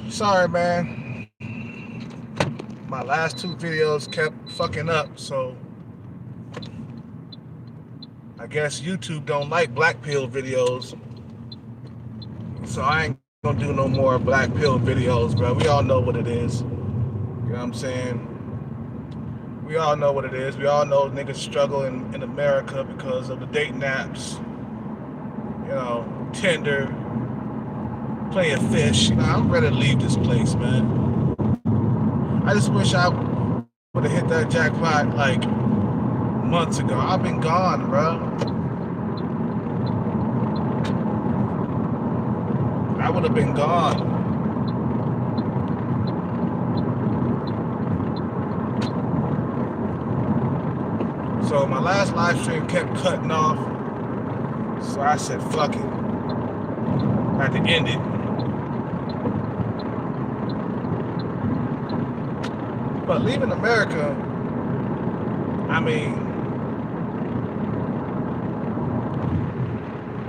Sorry, man. My last two videos kept fucking up, so I guess YouTube don't like black pill videos. So I ain't gonna do no more black pill videos, bro. We all know what it is. You know what I'm saying? We all know what it is. We all know niggas struggle in America because of the dating apps. Tinder, playing fish. I'm ready to leave this place, man. I just wish I would have hit that jackpot like months ago. I've been gone, bro. I would have been gone. So my last live stream kept cutting off. So I said, fuck it. I had to end it. But leaving America, I mean,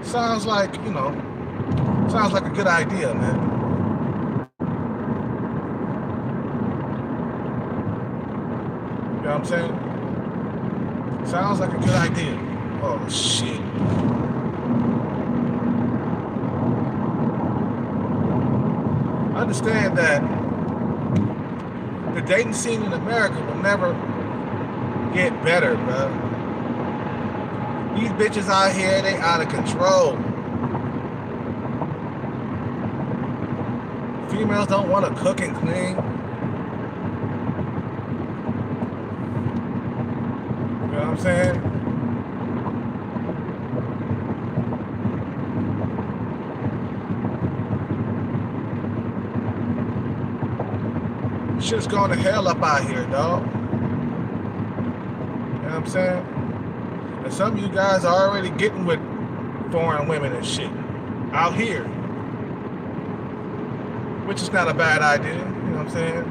sounds like a good idea, man. You know what I'm saying? Sounds like a good idea. Oh, shit. Understand that the dating scene in America will never get better, bro. These bitches out here, they out of control. Females don't want to cook and clean. You know what I'm saying? Shit's going to hell up out here, dog. You know what I'm saying? And some of you guys are already getting with foreign women and shit out here, which is not a bad idea. You know what I'm saying?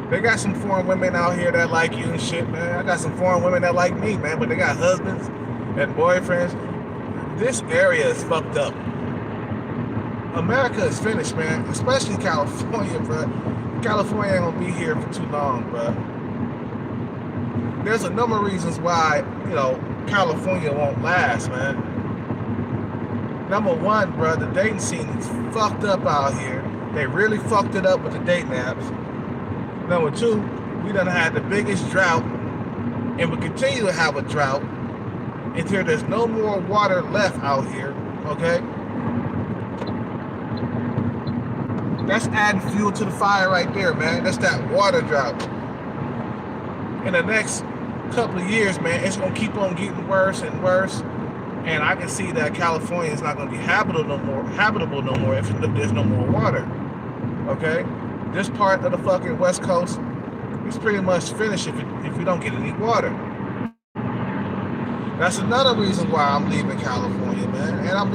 They got some foreign women out here that like you and shit, man. I got some foreign women that like me, man, but they got husbands and boyfriends. This area is fucked up. America is finished, man, especially California, bro. California ain't gonna be here for too long, bro. There's a number of reasons why, California won't last, man. Number one, bro, the dating scene is fucked up out here. They really fucked it up with the dating apps. Number two, we done had the biggest drought, and we continue to have a drought until there's no more water left out here, okay? That's adding fuel to the fire right there, man. That's that water drought. In the next couple of years, man, it's gonna keep on getting worse and worse. And I can see that California is not gonna be habitable no more if there's no more water. Okay? This part of the fucking West Coast is pretty much finished if we don't get any water. That's another reason why I'm leaving California, man. And I'm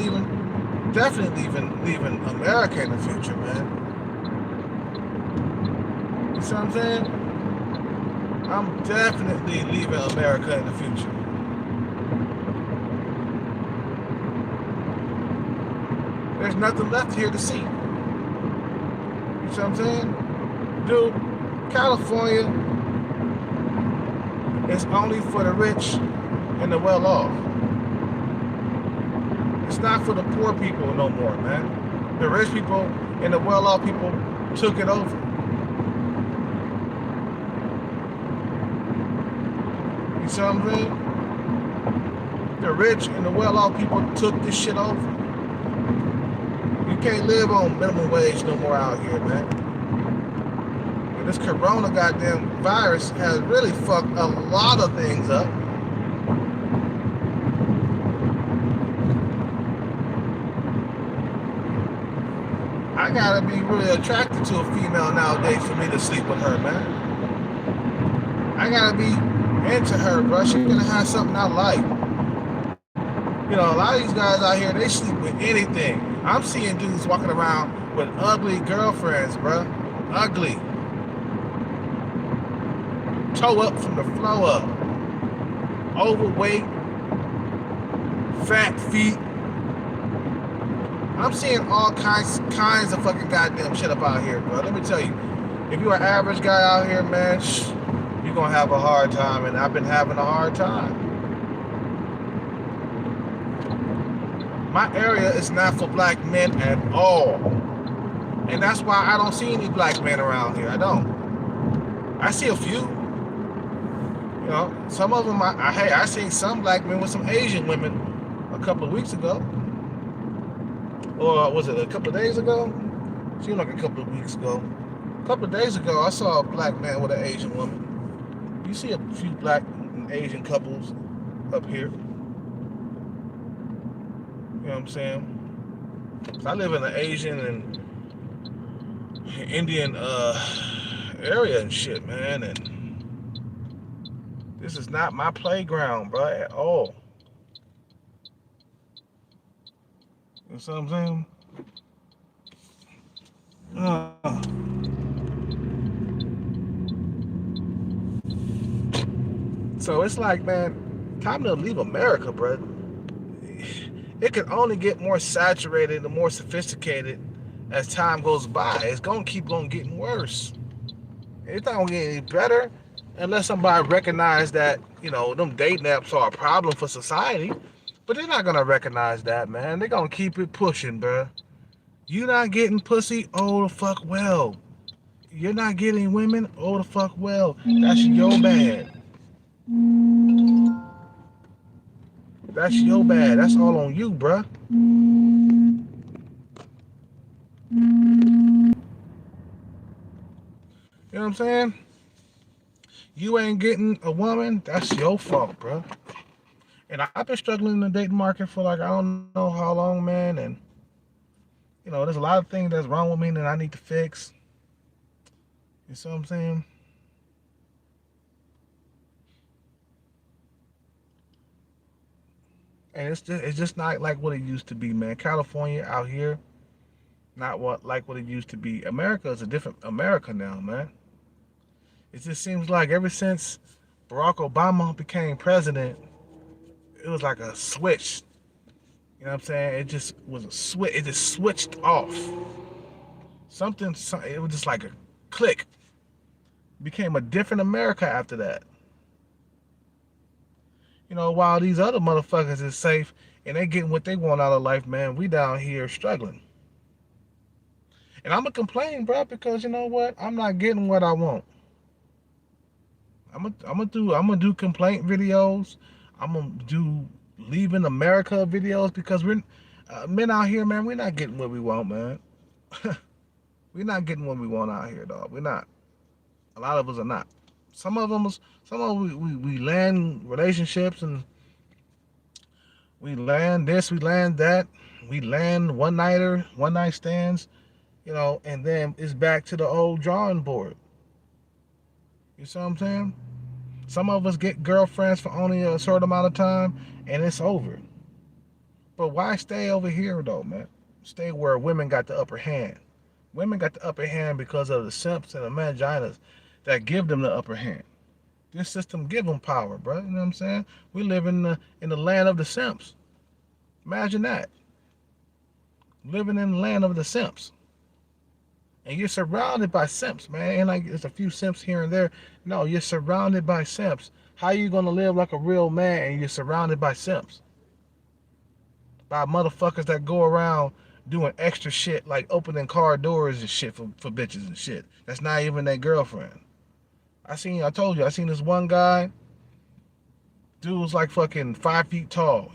definitely leaving America in the future, man. You see what I'm saying? I'm definitely leaving America in the future. There's nothing left here to see. You see what I'm saying? Dude, California is only for the rich and the well-off. It's not for the poor people no more, man. The rich people and the well-off people took it over. You see what I'm saying? The rich and the well-off people took this shit over. You can't live on minimum wage no more out here, man. And this corona goddamn virus has really fucked a lot of things up. I gotta be really attracted to a female nowadays for me to sleep with her, man. I gotta be into her, bro. She's gonna have something I like. A lot of these guys out here, they sleep with anything. I'm seeing dudes walking around with ugly girlfriends, bro. Ugly. Toe up from the flow up. Overweight. Fat feet. I'm seeing all kinds of fucking goddamn shit up out here, bro. Let me tell you, if you're an average guy out here, man, you're gonna have a hard time, and I've been having a hard time. My area is not for black men at all, and that's why I don't see any black men around here. I don't. I see a few. You know, some of them. Hey, I seen some black men with some Asian women a couple of weeks ago, or was it a couple of days ago? Seemed like a couple of weeks ago. A couple of days ago, I saw a black man with an Asian woman. You see a few black and Asian couples up here. You know what I'm saying? So I live in an Asian and Indian area and shit, man, and this is not my playground, bro, at all. You know what I'm saying? So it's like, man, time to leave America, bro. It can only get more saturated and more sophisticated as time goes by. It's gonna keep on getting worse. It's not gonna get any better unless somebody recognize that, you know, them dating apps are a problem for society. But they're not gonna recognize that, man. They're gonna keep it pushing, bro. You not getting pussy? Oh the fuck well. You're not getting women? Oh the fuck well. That's your bad. That's your bad. That's all on you, bruh. You know what I'm saying? You ain't getting a woman, that's your fault, bro. And I've been struggling in the dating market for like I don't know how long, man. And you know, there's a lot of things that's wrong with me that I need to fix. You see what I'm saying? And it's just not like what it used to be, man. California out here, not what it used to be. America is a different America now, man. It just seems like ever since Barack Obama became president, it was like a switch. You know what I'm saying? It just was a switch. It just switched off. It was just like a click. Became a different America after that. You know, while these other motherfuckers is safe and they getting what they want out of life, man, we down here struggling. And I'm gonna complain, bro, because you know what? I'm not getting what I want. I'm gonna do complaint videos. I'm gonna do leaving America videos because we're men out here, man. We're not getting what we want, man. We're not getting what we want out here, dog. We're not. A lot of us are not. We land relationships and we land this, we land that, we land one night stands, you know, and then it's back to the old drawing board. You see what I'm saying? Some of us get girlfriends for only a short amount of time and it's over. But why stay over here though, man? Stay where women got the upper hand. Women got the upper hand because of the simps and the manginas that give them the upper hand. This system give them power, bro. You know what I'm saying? We live in the land of the simps. Imagine that. Living in the land of the simps. And you're surrounded by simps, man. Ain't like there's a few simps here and there. No, you're surrounded by simps. How you gonna live like a real man and you're surrounded by simps? By motherfuckers that go around doing extra shit like opening car doors and shit for bitches and shit. That's not even their girlfriend. I told you, I seen this one guy, dude was like fucking 5 feet tall.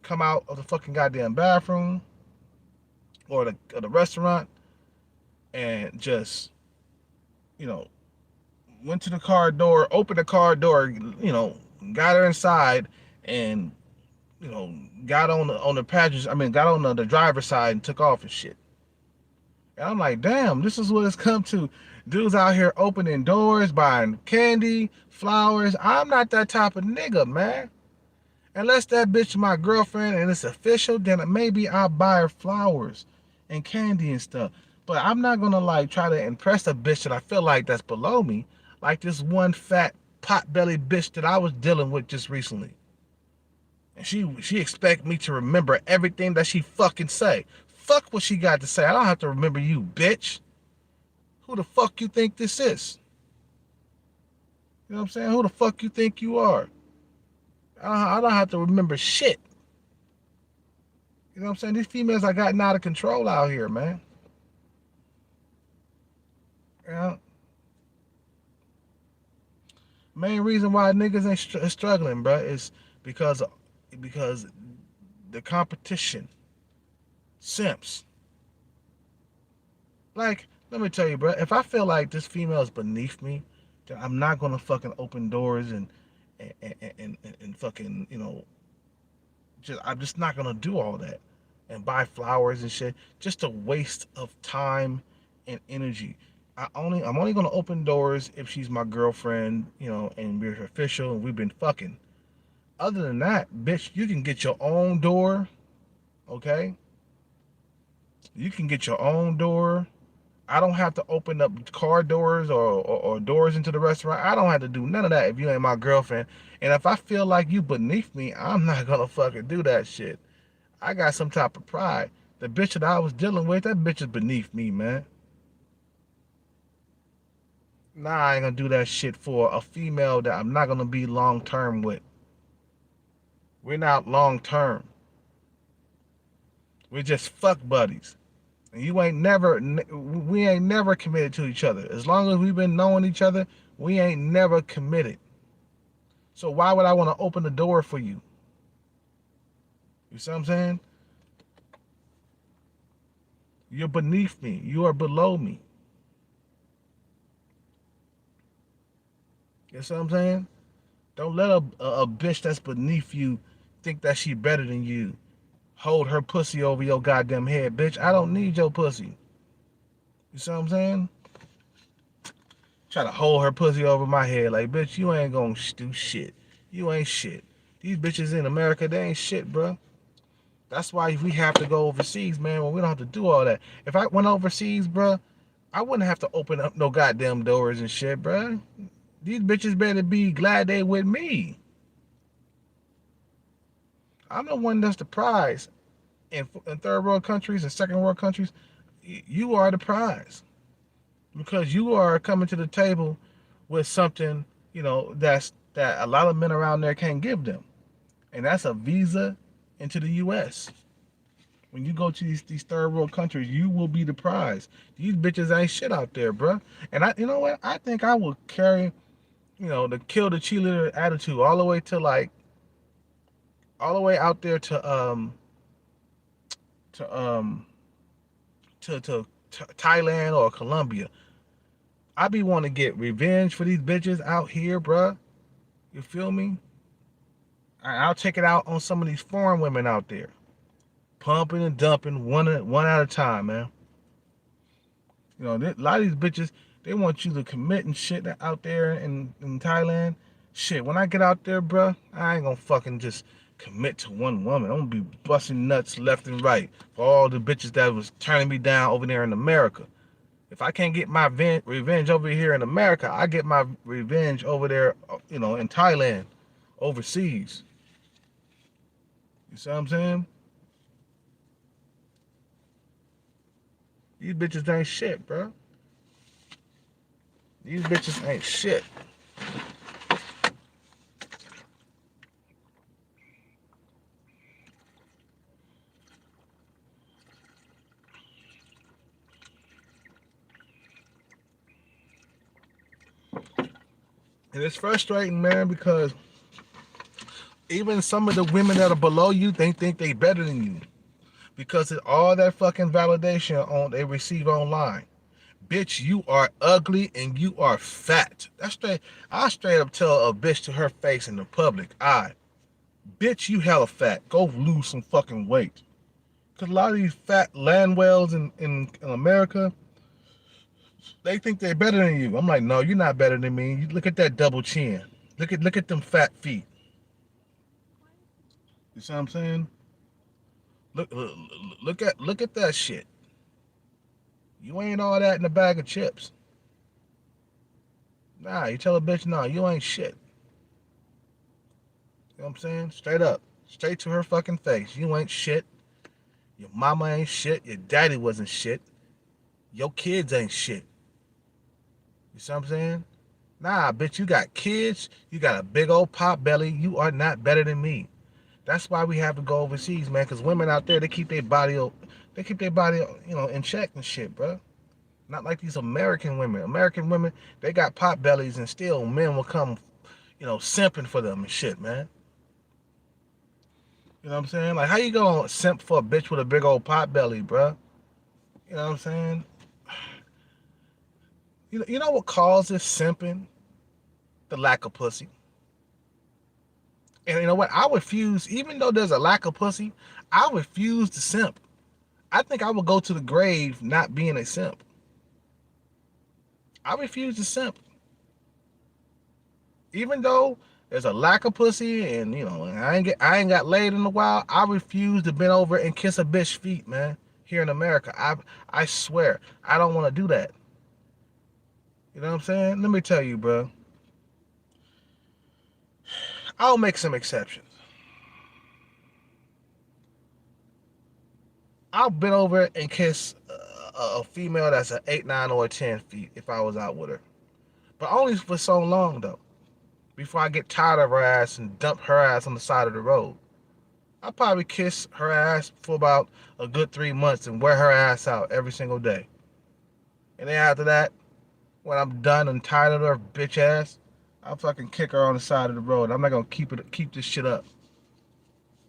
Come out of the fucking goddamn bathroom or the restaurant and just, you know, went to the car door, opened the car door, you know, got her inside and, you know, got on the passenger, got on the driver's side and took off and shit. And I'm like, damn, this is what it's come to. Dudes out here opening doors, buying candy, flowers. I'm not that type of nigga, man. Unless that bitch my girlfriend and it's official, then maybe I'll buy her flowers and candy and stuff. But I'm not gonna like try to impress a bitch that I feel like that's below me. Like this one fat pot-bellied bitch that I was dealing with just recently. And she expect me to remember everything that she fucking say. Fuck what she got to say. I don't have to remember you, bitch. Who the fuck you think this is? You know what I'm saying? Who the fuck you think you are? I don't have to remember shit. You know what I'm saying? These females are gotten out of control out here, man. You know? Main reason why niggas ain't struggling, bro, is because the competition, simps. Like, let me tell you, bro. If I feel like this female is beneath me, then I'm not gonna fucking open doors and fucking I'm just not gonna do all that and buy flowers and shit. Just a waste of time and energy. I'm only gonna open doors if she's my girlfriend, and we're official and we've been fucking. Other than that, bitch, you can get your own door, okay? You can get your own door. I don't have to open up car doors or doors into the restaurant. I don't have to do none of that if you ain't my girlfriend. And if I feel like you beneath me, I'm not gonna fucking do that shit. I got some type of pride. The bitch that I was dealing with, that bitch is beneath me, man. Nah, I ain't gonna do that shit for a female that I'm not gonna be long term with. We're not long term. We're just fuck buddies. And we ain't never committed to each other. As long as we've been knowing each other, we ain't never committed. So why would I want to open the door for you? You see what I'm saying? You're beneath me. You are below me. You see what I'm saying? Don't let a bitch that's beneath you think that she better than you. Hold her pussy over your goddamn head, bitch. I don't need your pussy. You see what I'm saying? Try to hold her pussy over my head like, bitch, you ain't gonna do shit. You ain't shit. These bitches in America, they ain't shit, bro. That's why we have to go overseas, man, when we don't have to do all that. If I went overseas, bro, I wouldn't have to open up no goddamn doors and shit, bro. These bitches better be glad they with me. I'm the one that's the prize. In third world countries and second world countries, you are the prize. Because you are coming to the table with something, that a lot of men around there can't give them. And that's a visa into the US. When you go to these third world countries, you will be the prize. These bitches ain't shit out there, bruh. And you know what? I think I will carry, the kill the cheerleader attitude all the way to all the way out there to Thailand or Colombia. I be wanting to get revenge for these bitches out here, bruh. You feel me? I'll take it out on some of these foreign women out there, pumping and dumping one at a time, man. A lot of these bitches, they want you to commit and shit out there in Thailand. Shit, when I get out there, bruh, I ain't gonna fucking just commit to one woman. I'm gonna be busting nuts left and right for all the bitches that was turning me down over there in America. If I can't get my revenge over here in America, I get my revenge over there, in Thailand, overseas. You see what I'm saying? These bitches ain't shit, bro. These bitches ain't shit. And it's frustrating, man, because even some of the women that are below you, they think they better than you. Because of all that fucking validation they receive online. Bitch, you are ugly and you are fat. That's straight. I straight up tell a bitch to her face in the public eye, bitch, you hella fat. Go lose some fucking weight. Because a lot of these fat landwells in America, they think they're better than you. I'm like, no, you're not better than me. You look at that double chin. Look at them fat feet. You see what I'm saying? Look at that shit. You ain't all that in a bag of chips. Nah, you tell a bitch, nah, you ain't shit. You know what I'm saying? Straight up. Straight to her fucking face. You ain't shit. Your mama ain't shit. Your daddy wasn't shit. Your kids ain't shit. You see what I'm saying? Nah, bitch, you got kids. You got a big old pot belly. You are not better than me. That's why we have to go overseas, man. Because women out there, they keep their body, in check and shit, bro. Not like these American women. American women, they got pot bellies, and still men will come, simping for them and shit, man. You know what I'm saying? Like, how you gonna simp for a bitch with a big old pot belly, bro? You know what I'm saying? You know what causes simping? The lack of pussy. And you know what? I refuse, even though there's a lack of pussy, I refuse to simp. I think I would go to the grave not being a simp. I refuse to simp. Even though there's a lack of pussy and I ain't got laid in a while, I refuse to bend over and kiss a bitch feet, man. Here in America. I swear, I don't want to do that. You know what I'm saying? Let me tell you, bro. I'll make some exceptions. I'll bend over and kiss a female that's an 8, 9, or 10 feet if I was out with her. But only for so long, though. Before I get tired of her ass and dump her ass on the side of the road. I'll probably kiss her ass for about a good 3 months and wear her ass out every single day. And then after that, when I'm done and tired of her bitch ass, I'll fucking kick her on the side of the road. I'm not gonna keep this shit up.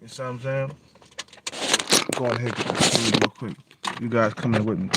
You see what I'm saying? Go ahead and get this food real quick. You guys come in with me.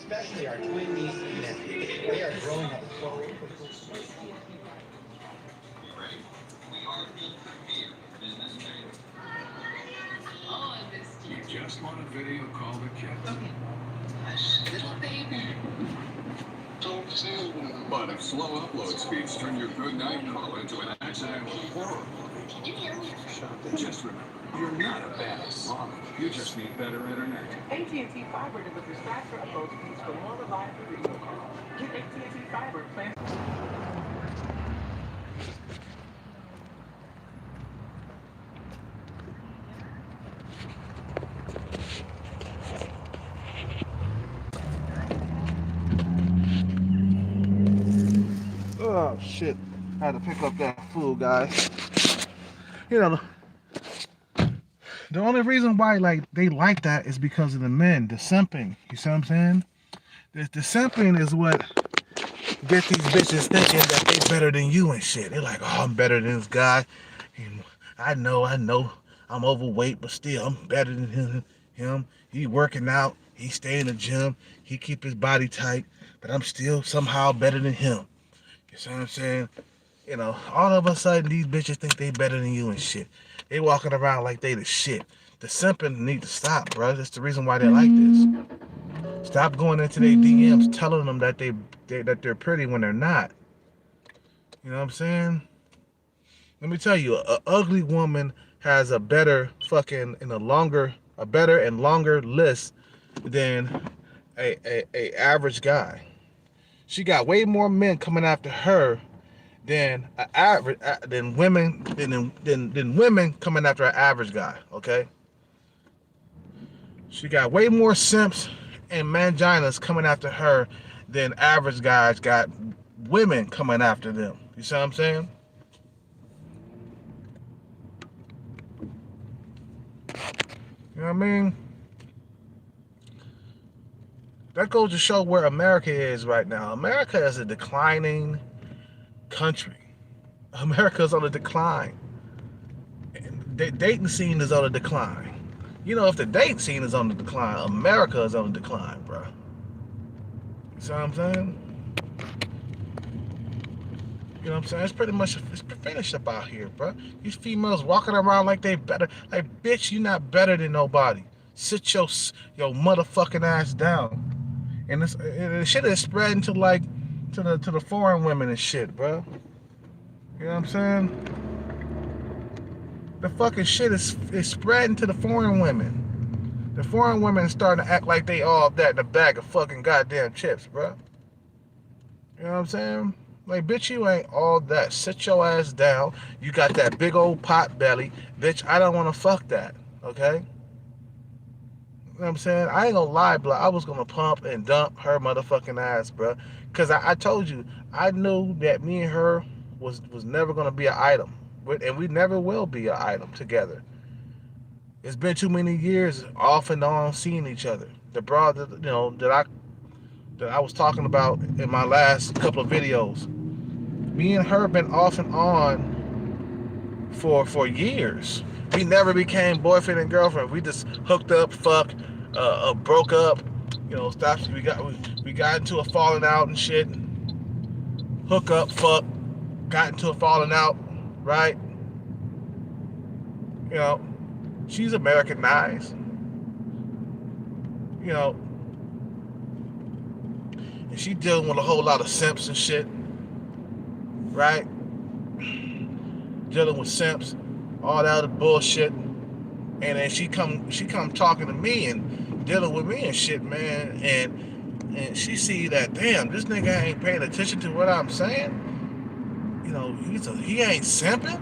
Especially our twin niece and nephew. They are growing up so. You just want a video call the kids. Okay. Little baby. But if slow upload speeds turn your good night call into an accidental horror movie. Can you hear me? Just remember, you're not a bad mom. You just need better internet. AT&T Fiber delivers faster upload speeds for more reliable video calls. Get AT&T Fiber plans. Oh shit! I had to pick up that food, guys. You know, the only reason why they like that is because of the men, the simping. You see what I'm saying? The simping is what get these bitches thinking that they better than you and shit. They're like, oh, I'm better than this guy. And I know, I'm overweight, but still, I'm better than him. He working out. He stay in the gym. He keep his body tight, but I'm still somehow better than him. You see what I'm saying? All of a sudden, these bitches think they better than you and shit. They walking around like they the shit. The simping need to stop, bro. That's the reason why they're like this. Stop going into their DMs telling them that that they're pretty when they're not. You know what I'm saying? Let me tell you, a ugly woman has a better and longer list than a average guy. She got way more men coming after her than women coming after an average guy. Okay, she got way more simps and manginas coming after her than average guys got women coming after them. You see what I'm saying? You know what I mean? That goes to show where America is right now. America is a declining country. America's on a decline. The dating scene is on a decline. If the dating scene is on the decline, America is on the decline, bro. You see what I'm saying? You know what I'm saying? It's finished up out here, bro. These females walking around like they better. Like, bitch, you not better than nobody. Sit your motherfucking ass down. And the shit is spreading to to the foreign women and shit, bro. You know what I'm saying? The fucking shit is spreading to the foreign women. The foreign women starting to act like they all that in a bag of fucking goddamn chips, bro. You know what I'm saying? Like, bitch, you ain't all that. Sit your ass down. You got that big old pot belly. Bitch, I don't want to fuck that. Okay? You know what I'm saying? I ain't gonna lie, bro. I was gonna pump and dump her motherfucking ass, bro. Cause I told you, I knew that me and her was never gonna be an item. And we never will be an item together. It's been too many years off and on seeing each other. The broad that I was talking about in my last couple of videos. Me and her been off and on for years. We never became boyfriend and girlfriend. We just hooked up, fucked, broke up. You know, stopped. We got into a falling out and shit. Hook up, fuck, got into a falling out, right? You know, she's Americanized. You know, and she dealing with a whole lot of simps and shit, right? Dealing with simps, all that other bullshit. And then she come talking to me and dealing with me and shit, man. And she see that, damn, this nigga ain't paying attention to what I'm saying. You know, he ain't simping.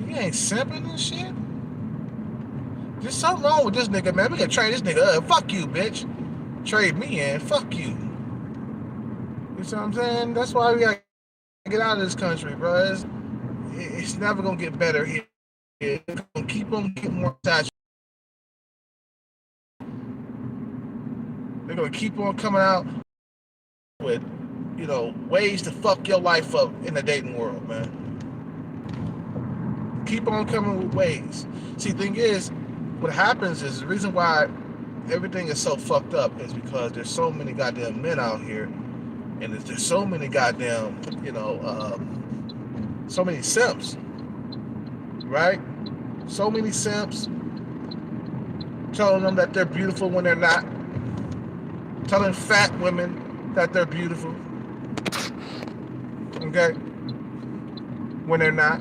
He ain't simping and shit. There's something wrong with this nigga, man. We gotta trade this nigga up. Fuck you, bitch. Trade me in. Fuck you. You know what I'm saying? That's why we gotta get out of this country, bro. It's never gonna get better here. It's gonna keep on getting more saturated. They're gonna keep on coming out with, you know, ways to fuck your life up in the dating world, man. Keep on coming with ways. See, the thing is, what happens is the reason why everything is so fucked up is because there's so many goddamn men out here, and there's so many goddamn, you know, so many simps, right? So many simps telling them that they're beautiful when they're not, telling fat women that they're beautiful, okay, when they're not.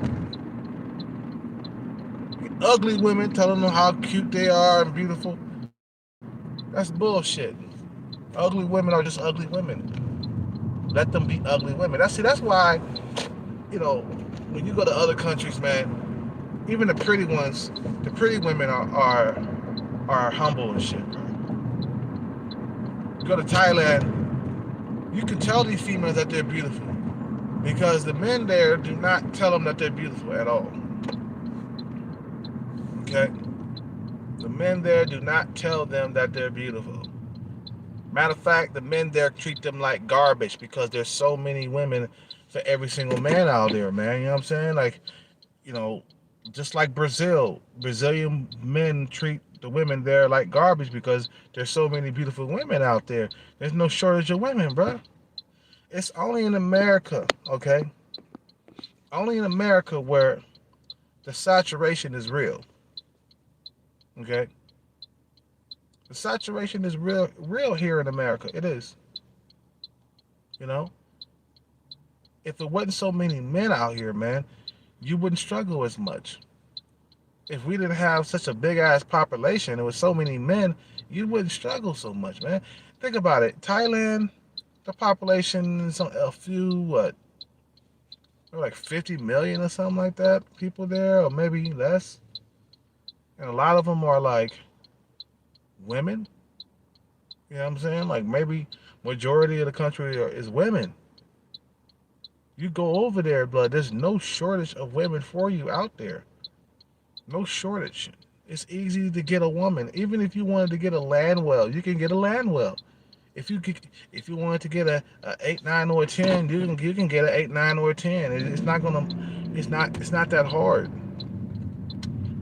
Ugly women telling them how cute they are and beautiful. That's bullshit. Ugly women are just ugly women. Let them be ugly women. That's why, you know, when you go to other countries, man, even the pretty ones, the pretty women are humble and shit, bro. You go to Thailand, you can tell these females that they're beautiful because the men there do not tell them that they're beautiful at all. Okay? The men there do not tell them that they're beautiful. Matter of fact, the men there treat them like garbage because there's so many women for every single man out there, man. You know what I'm saying? Like, you know, just like Brazilian men treat the women there like garbage because there's so many beautiful women out there. There's no shortage of women, bro. It's only in America, okay? Only in America where the saturation is real, okay? The saturation is real here in America. It is. You know? If it wasn't so many men out here, man, you wouldn't struggle as much. If we didn't have such a big ass population and with so many men, you wouldn't struggle so much, man. Think about it. Thailand, the population is a few, what, like 50 million or something like that, people there, or maybe less. And a lot of them are like women. You know what I'm saying? Like maybe majority of the country is women. You go over there, blood, there's no shortage of women for you out there. No shortage. It's easy to get a woman. Even if you wanted to get a land well, you can get a land well. If you wanted to get a 8, 9, or a 10, you can get an 8, 9, or a 10. It's not that hard.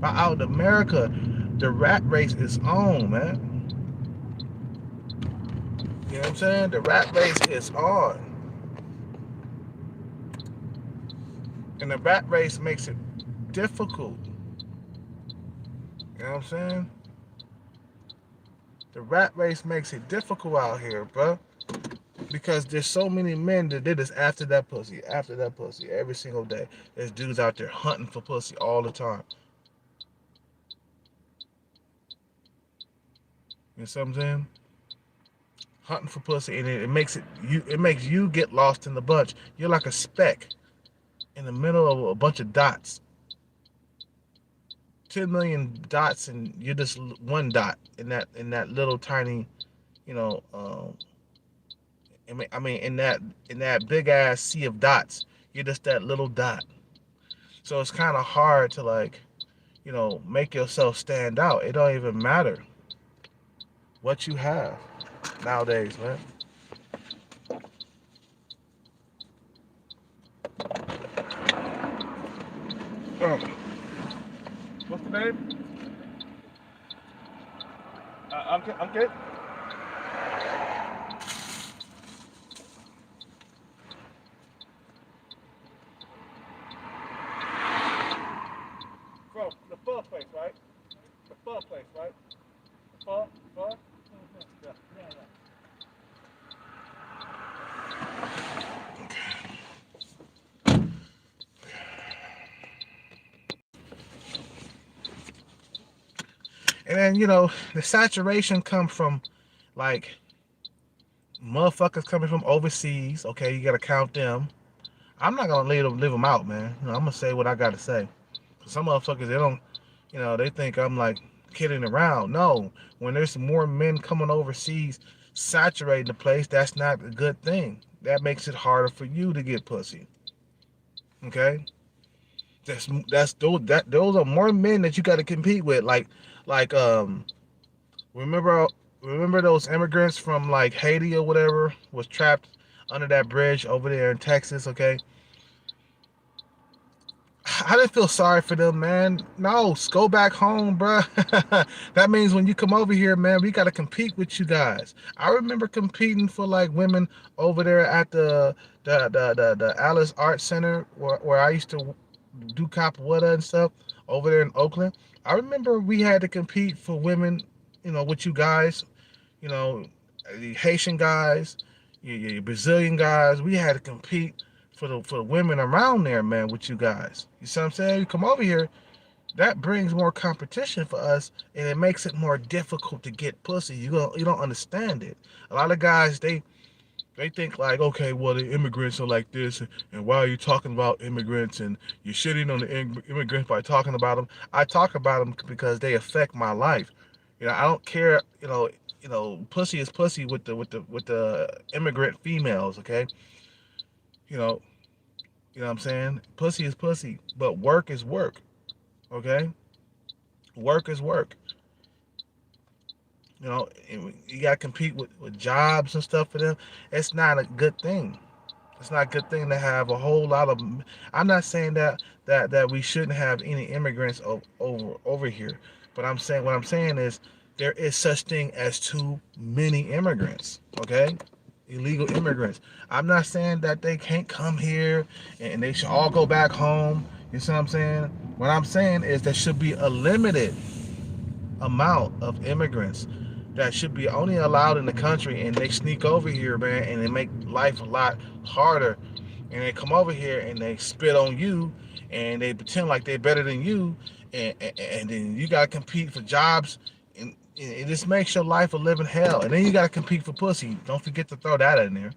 But out in America, the rat race is on, man. You know what I'm saying? The rat race is on. And the rat race makes it difficult. You know what I'm saying? The rat race makes it difficult out here, bro. Because there's so many men that did this after that pussy, every single day. There's dudes out there hunting for pussy all the time. You know what I'm saying? Hunting for pussy, and it makes you get lost in the bunch. You're like a speck in the middle of a bunch of dots. 10 million dots, and you're just one dot in that little tiny, you know. I mean, in that big ass sea of dots, you're just that little dot. So it's kind of hard to like, make yourself stand out. It don't even matter what you have nowadays, man. Um, what's the name? I'm good. Bro, the pho place, right? The pho place, right? The pho. Yeah, yeah, yeah. And then the saturation come from like motherfuckers coming from overseas. Okay, you gotta count them. I'm not gonna leave them out, man. I'm gonna say what I gotta say. Some motherfuckers, they don't, they think I'm like kidding around. No, when there's more men coming overseas saturating the place, that's not a good thing. That makes it harder for you to get pussy. Okay, those are more men that you got to compete with. Like remember remember those immigrants from like Haiti or whatever was trapped under that bridge over there in Texas. Okay, I didn't feel sorry for them, man. No, go back home, bro. That means when you come over here, man, we got to compete with you guys. I remember competing for like women over there at the Alice Art Center where I used to do capoeira and stuff over there in Oakland. I remember we had to compete for women, with you guys, you know, the Haitian guys, your Brazilian guys. We had to compete for the women around there, man, with you guys. You see what I'm saying? You come over here, that brings more competition for us, and it makes it more difficult to get pussy. You don't understand it. A lot of guys they think like, okay, well the immigrants are like this, and why are you talking about immigrants and you're shitting on the immigrants by talking about them? I talk about them because they affect my life. I don't care. Pussy is pussy with the immigrant females. Okay, you know, what I'm saying? Pussy is pussy, but work is work. Okay, work is work. You gotta compete with jobs and stuff for them. It's not a good thing. It's not a good thing to have a whole lot of. I'm not saying that we shouldn't have any immigrants over here, but what I'm saying is there is such thing as too many immigrants. Okay, illegal immigrants. I'm not saying that they can't come here and they should all go back home. You see what I'm saying? What I'm saying is there should be a limited amount of immigrants that should be only allowed in the country, and they sneak over here, man, and they make life a lot harder. And they come over here and they spit on you, and they pretend like they're better than you, and then you gotta compete for jobs, and it just makes your life a living hell. And then you gotta compete for pussy. Don't forget to throw that in there.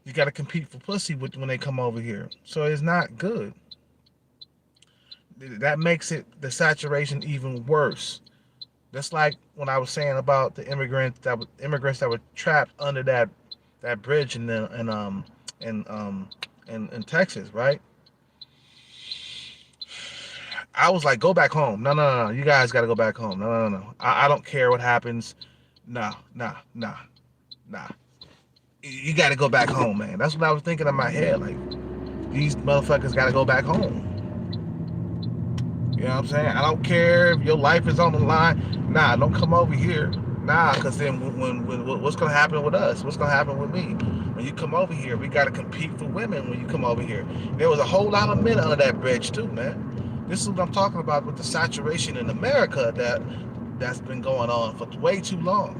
You gotta compete for pussy when they come over here. So it's not good. That makes the saturation even worse. That's like when I was saying about the immigrants that were trapped under that bridge in in Texas, right? I was like, go back home. No, no, no, no. You guys got to go back home. No, no, no, no. I don't care what happens. Nah, nah, nah, nah. You got to go back home, man. That's what I was thinking in my head. Like, these motherfuckers got to go back home. You know what I'm saying? I don't care if your life is on the line. Nah, don't come over here. Nah, because then what's going to happen with us? What's going to happen with me? When you come over here, we got to compete for women when you come over here. There was a whole lot of men under that bridge too, man. This is what I'm talking about with the saturation in America that's been going on for way too long.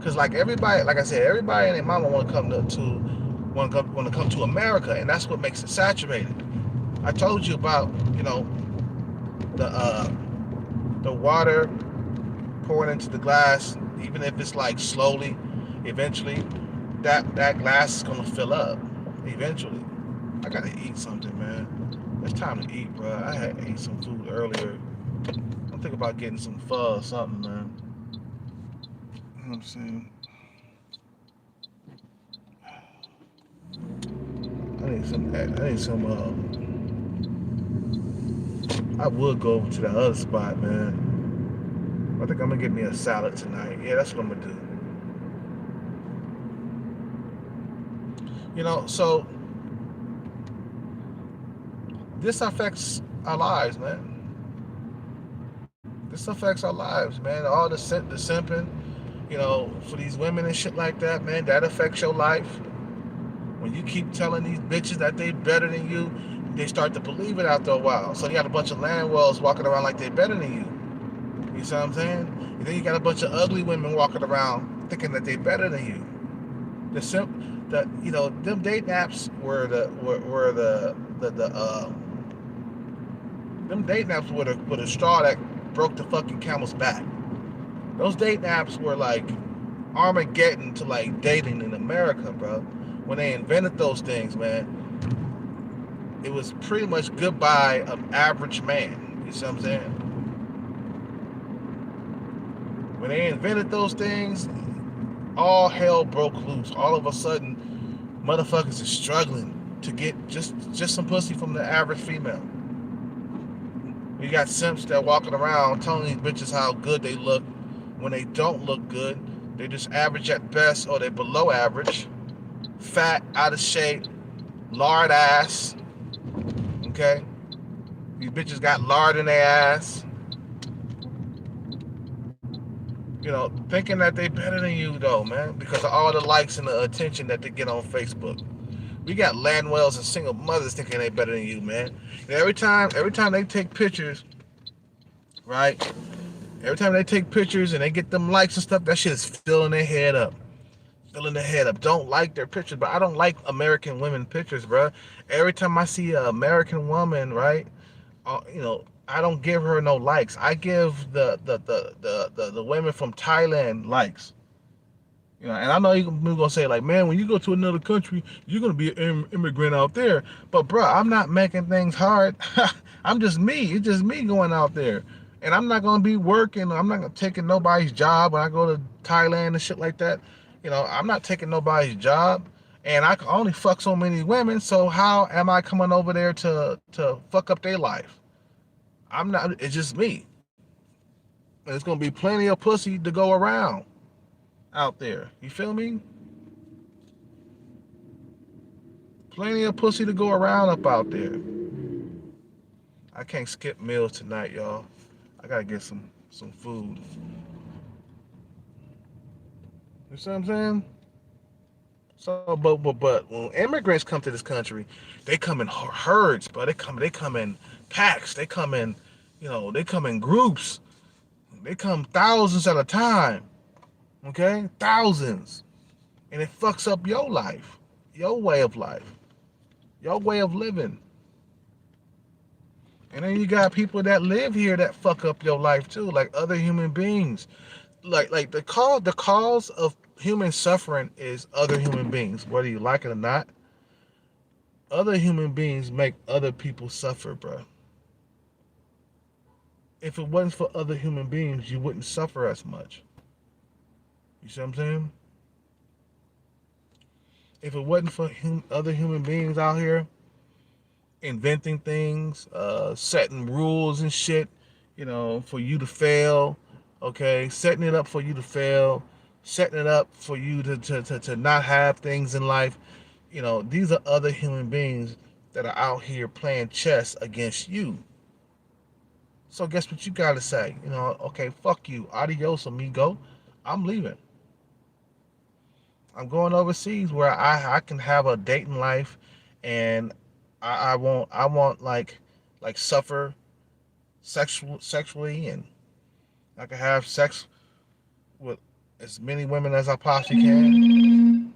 Cause like everybody, like I said, everybody and their mama want to come want to come to America, and that's what makes it saturated. I told you about, the the water pouring into the glass, even if it's like slowly, eventually, that glass is gonna fill up. Eventually, I gotta eat something, man. It's time to eat, bro. I had ate some food earlier. I'm thinking about getting some pho or something, man. You know what I'm saying? I need some. I need some. I would go over to that other spot, man. I think I'm gonna get me a salad tonight. Yeah, that's what I'm gonna do. So this affects our lives, man. This affects our lives, man. All the simping, for these women and shit like that, man. That affects your life. When you keep telling these bitches that they better than you, they start to believe it after a while. So you got a bunch of land wells walking around like they're better than you. You see what I'm saying? And then you got a bunch of ugly women walking around thinking that they're better than you. Them date naps were them date naps were the straw that broke the fucking camel's back. Those date naps were like Armageddon to like dating in America, bro. When they invented those things, man, it was pretty much goodbye of average man. You see what I'm saying? When they invented those things, all hell broke loose. All of a sudden, motherfuckers is struggling to get just some pussy from the average female. You got simps that walking around telling these bitches how good they look when they don't look good. They're just average at best, or they're below average. Fat, out of shape, lard ass. Okay? These bitches got lard in their ass. Thinking that they better than you though, man, because of all the likes and the attention that they get on Facebook. We got landwells and single mothers thinking they better than you, man. And every time they take pictures, right? Every time they take pictures and they get them likes and stuff, that shit is filling their head up. Filling their head up. Don't like their pictures, but I don't like American women pictures, bro. Every time I see an American woman, right? I don't give her no likes. I give the women from Thailand likes. And I know you're gonna say like, man, when you go to another country, you're gonna be an immigrant out there. But bro, I'm not making things hard. I'm just me. It's just me going out there, and I'm not gonna be working. I'm not gonna taking nobody's job when I go to Thailand and shit like that. I'm not taking nobody's job, and I can only fuck so many women. So how am I coming over there to fuck up their life? I'm not. It's just me. And it's gonna be plenty of pussy to go around out there. You feel me? Plenty of pussy to go around up out there. I can't skip meals tonight, y'all. I gotta get some food. You see what I'm saying? So, but when immigrants come to this country, they come in herds, but they come in packs. They come in groups. They come thousands at a time. Okay, thousands, and it fucks up your life, your way of life, your way of living. And then you got people that live here that fuck up your life too, like other human beings. Like the cause of human suffering is other human beings, whether you like it or not. Other human beings make other people suffer, bro. If it wasn't for other human beings, you wouldn't suffer as much. You see what I'm saying? If it wasn't for other human beings out here inventing things, setting rules and shit, for you to fail, okay, setting it up for you to fail, setting it up for you to not have things in life. These are other human beings that are out here playing chess against you. So guess what you gotta say? Okay, fuck you, adios amigo. I'm leaving. I'm going overseas where I can have a dating life, and I won't like suffer sexually, and I can have sex with as many women as I possibly can.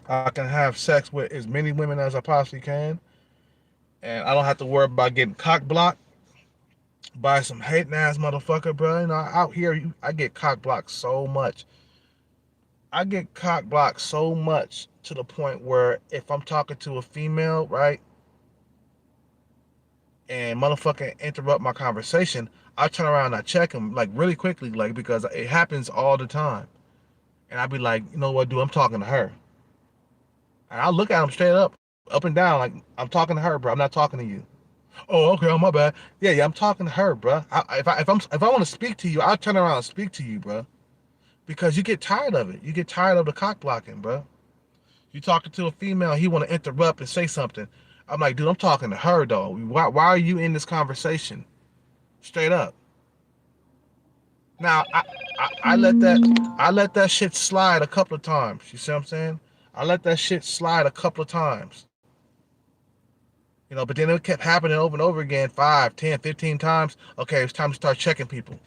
I can have sex with as many women as I possibly can, and I don't have to worry about getting cock blocked by some hating ass motherfucker, bro. You know, out here, I get cock blocked so much. I get cock blocked so much to the point where if I'm talking to a female, right, and motherfucker interrupt my conversation, I turn around and I check him like really quickly, like because it happens all the time. And I'd be like, you know what, dude, I'm talking to her. And I look at him straight up and down, like I'm talking to her, bro. I'm not talking to you. Oh, okay, oh my bad. Yeah, I'm talking to her, bro. If I want to speak to you, I'll turn around and speak to you, bro. Because you get tired of it. You get tired of the cock blocking, bro. You talking to a female, he want to interrupt and say something. I'm like, dude, I'm talking to her though. Why are you in this conversation? Straight up. Now I let that shit slide a couple of times. You see what I'm saying? I let that shit slide a couple of times. You know, but then it kept happening over and over again, 5, 10, 15 times. Okay, it's time to start checking people.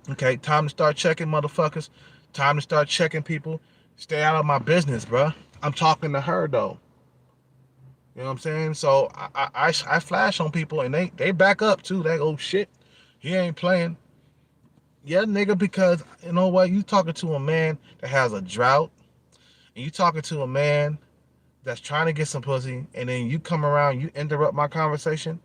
Okay, time to start checking motherfuckers. Time to start checking people. Stay out of my business, bro. I'm talking to her though. You know what I'm saying? So I flash on people and they back up too. They oh shit, he ain't playing. Yeah, nigga, because you know what? You talking to a man that has a drought, and you talking to a man that's trying to get some pussy, and then you come around, you interrupt my conversation,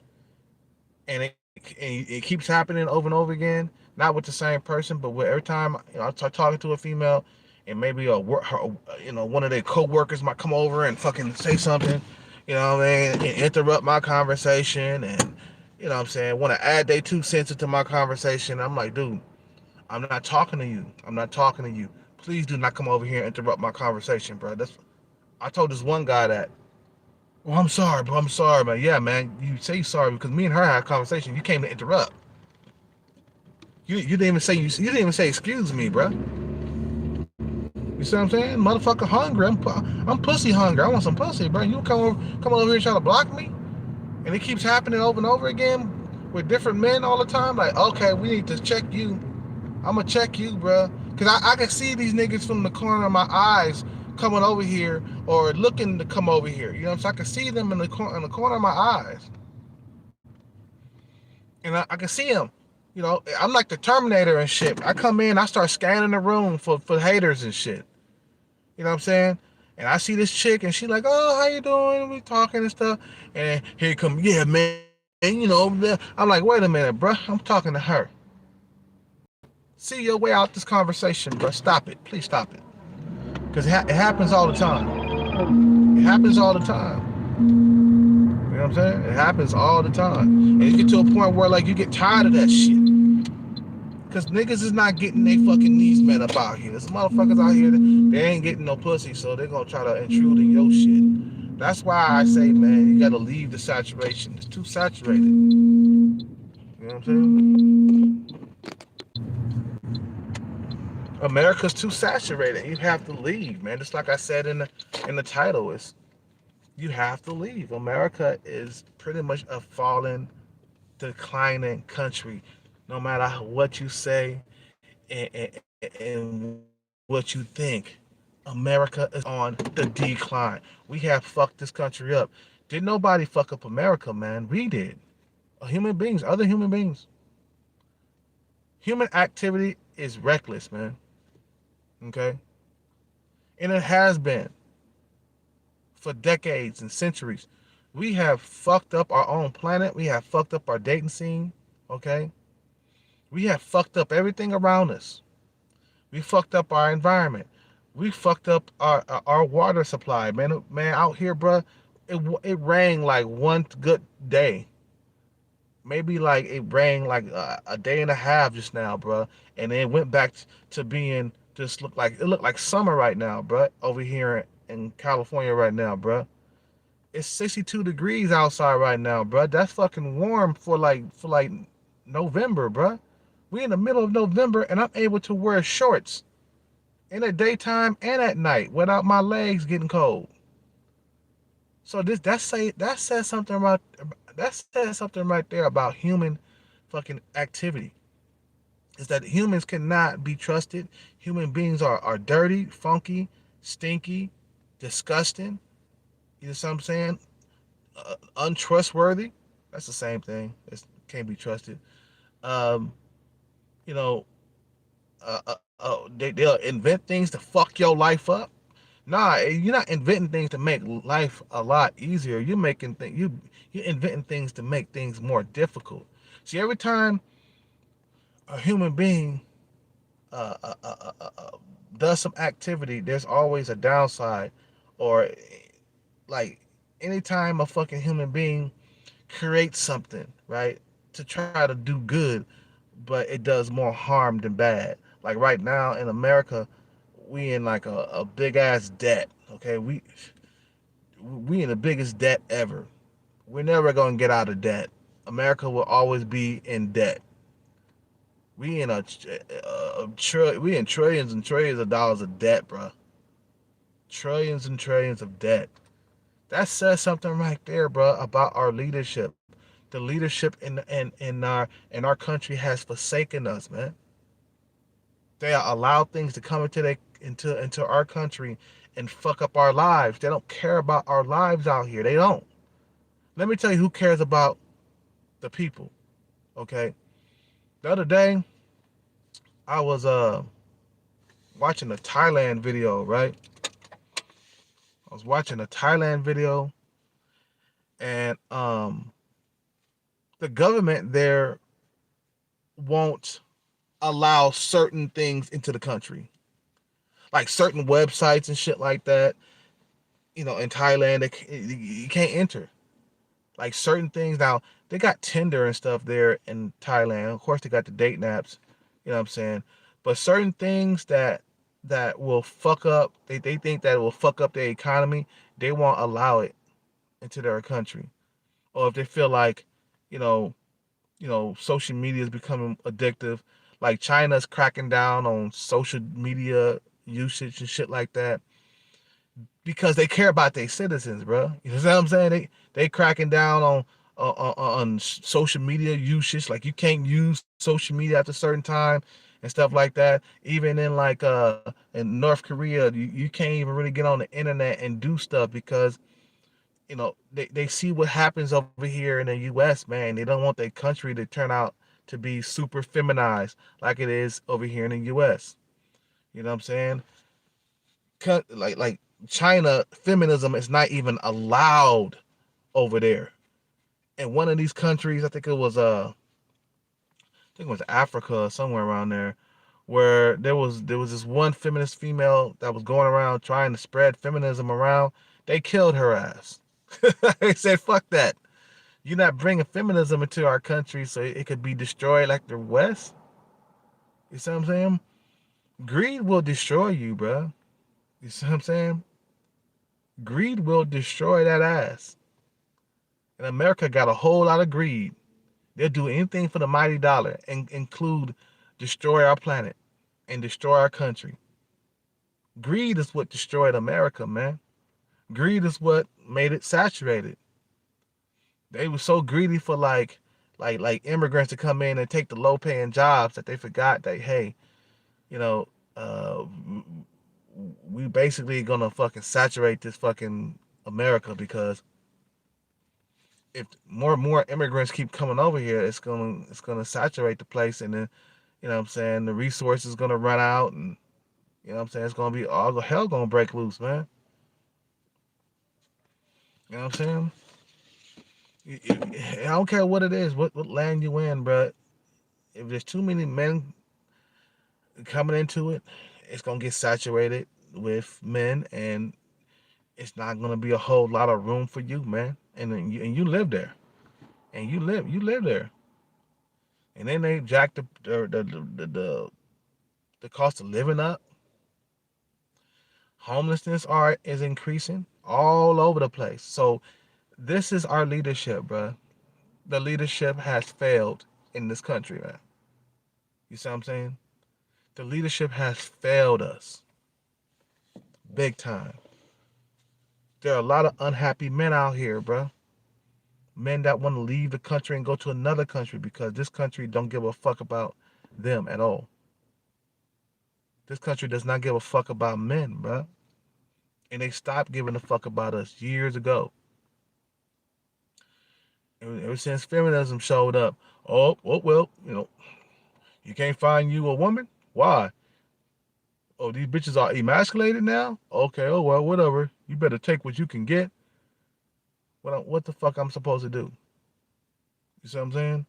and it keeps happening over and over again. Not with the same person, but with every time I'm talking to a female, and maybe one of their co-workers might come over and fucking say something, you know what I mean, and interrupt my conversation, and you know what I'm saying, want to add their 2 cents into my conversation. I'm like, dude, I'm not talking to you. I'm not talking to you. Please do not come over here and interrupt my conversation, bro. I told this one guy that. Well, I'm sorry, bro. I'm sorry, man. Yeah, man. You say you're sorry because me and her had a conversation. You came to interrupt. You didn't even say you didn't even say excuse me, bro. You see what I'm saying? Motherfucker hungry. I'm pussy hungry. I want some pussy, bro. You come over here trying to block me, and it keeps happening over and over again with different men all the time. Like, okay, we need to check you. I'm gonna check you, bro, because I can see these niggas from the corner of my eyes coming over here or looking to come over here. You know what I'm saying? I can see them in the corner of my eyes, and I can see them. You know, I'm like the Terminator and shit. I come in, I start scanning the room for haters and shit. You know what I'm saying? And I see this chick, and she like, oh, how you doing? We talking and stuff. And here come, yeah, man. You know, I'm like, wait a minute, bro. I'm talking to her. See your way out this conversation, bro. Stop it. Please stop it. Because it happens all the time. It happens all the time. You know what I'm saying? It happens all the time. And you get to a point where, like, you get tired of that shit. Because niggas is not getting their fucking needs met up out here. There's motherfuckers out here, they ain't getting no pussy, so they're going to try to intrude in your shit. That's why I say, man, you got to leave the saturation. It's too saturated. You know what I'm saying? America's too saturated. You have to leave, man. Just like I said in the title, is you have to leave. America is pretty much a fallen, declining country. No matter what you say and what you think, America is on the decline. We have fucked this country up. Did nobody fuck up America, man? We did. Human beings, other human beings. Human activity is reckless, man. Okay? And it has been for decades and centuries. We have fucked up our own planet. We have fucked up our dating scene. Okay? We have fucked up everything around us. We fucked up our environment. We fucked up our water supply, man. Man, out here, bro, it rained like one good day. Maybe like it rained like a day and a half just now, bro, and then it went back to being just looked like summer right now, bro. Over here in California right now, bro. It's 62 degrees outside right now, bro. That's fucking warm for like November, bro. We in the middle of November, and I'm able to wear shorts in the daytime and at night without my legs getting cold. So that says something about that says something right there about human fucking activity. Is that humans cannot be trusted. Human beings are dirty, funky, stinky, disgusting. You know what I'm saying? Untrustworthy. That's the same thing. It can't be trusted. Um, you know, they'll invent things to fuck your life up. Nah, you're not inventing things to make life a lot easier. You're inventing things to make things more difficult. See, every time a human being uh, uh, uh, uh, uh, uh, does some activity, there's always a downside. Or like anytime a fucking human being creates something, right, to try to do good, but it does more harm than bad. Like right now in America, we in like a big ass debt. Okay, we in the biggest debt ever. We're never gonna get out of debt. America will always be in debt. We in we in trillions and trillions of dollars of debt, bro. Trillions and trillions of debt. That says something right there, bro, about our leadership. The leadership in our country has forsaken us, man. They allow things to come into our country and fuck up our lives. They don't care about our lives out here. They don't. Let me tell you who cares about the people. Okay. The other day, I was watching a Thailand video, right? I was watching a Thailand video, and the government there won't allow certain things into the country, like certain websites and shit like that. You know, in Thailand, you can't enter like certain things. Now they got Tinder and stuff there in Thailand. Of course, they got the dating apps. You know what I'm saying? But certain things that will fuck up, they think that it will fuck up their economy. They won't allow it into their country. Or if they feel like, you know, social media is becoming addictive, like China's cracking down on social media usage and shit like that because they care about their citizens, bro. You know what I'm saying? They cracking down on social media usage. Like you can't use social media after a certain time and stuff like that. Even in like in North Korea, you can't even really get on the internet and do stuff because they see what happens over here in the US, man. They don't want their country to turn out to be super feminized like it is over here in the US. You know what I'm saying? Like China, feminism is not even allowed over there. In one of these countries, I think it was Africa or somewhere around there, where there was this one feminist female that was going around trying to spread feminism around. They killed her ass. They said, "Fuck that. You're not bringing feminism into our country, so it could be destroyed like the West." You see what I'm saying? Greed will destroy you, bro. You see what I'm saying? Greed will destroy that ass. And America got a whole lot of greed. They'll do anything for the mighty dollar, and include destroy our planet and destroy our country. Greed is what destroyed America, man. Greed is what made it saturated. They were so greedy for like immigrants to come in and take the low paying jobs that they forgot that, hey, you know, uh, we basically gonna fucking saturate this fucking America because if more and more immigrants keep coming over here, it's gonna saturate the place, and then you know what I'm saying the resources gonna run out, and you know what I'm saying it's gonna be all the hell gonna break loose, man. You know what I'm saying? I don't care what it is, what land you in, bro. If there's too many men coming into it, it's gonna get saturated with men, and it's not gonna be a whole lot of room for you, man. And you live there, and you live there, and then they jack the cost of living up. Homelessness are is increasing all over the place. So this is our leadership, bro. The leadership has failed in this country, man. You see what I'm saying? The leadership has failed us big time. There are a lot of unhappy men out here, bro. Men that want to leave the country and go to another country because this country don't give a fuck about them at all. This country does not give a fuck about men, bro. And they stopped giving a fuck about us years ago. Ever since feminism showed up, well, you can't find you a woman. Why? Oh, these bitches are emasculated now. Okay, oh well, whatever. You better take what you can get. What the fuck I'm supposed to do? You see what I'm saying?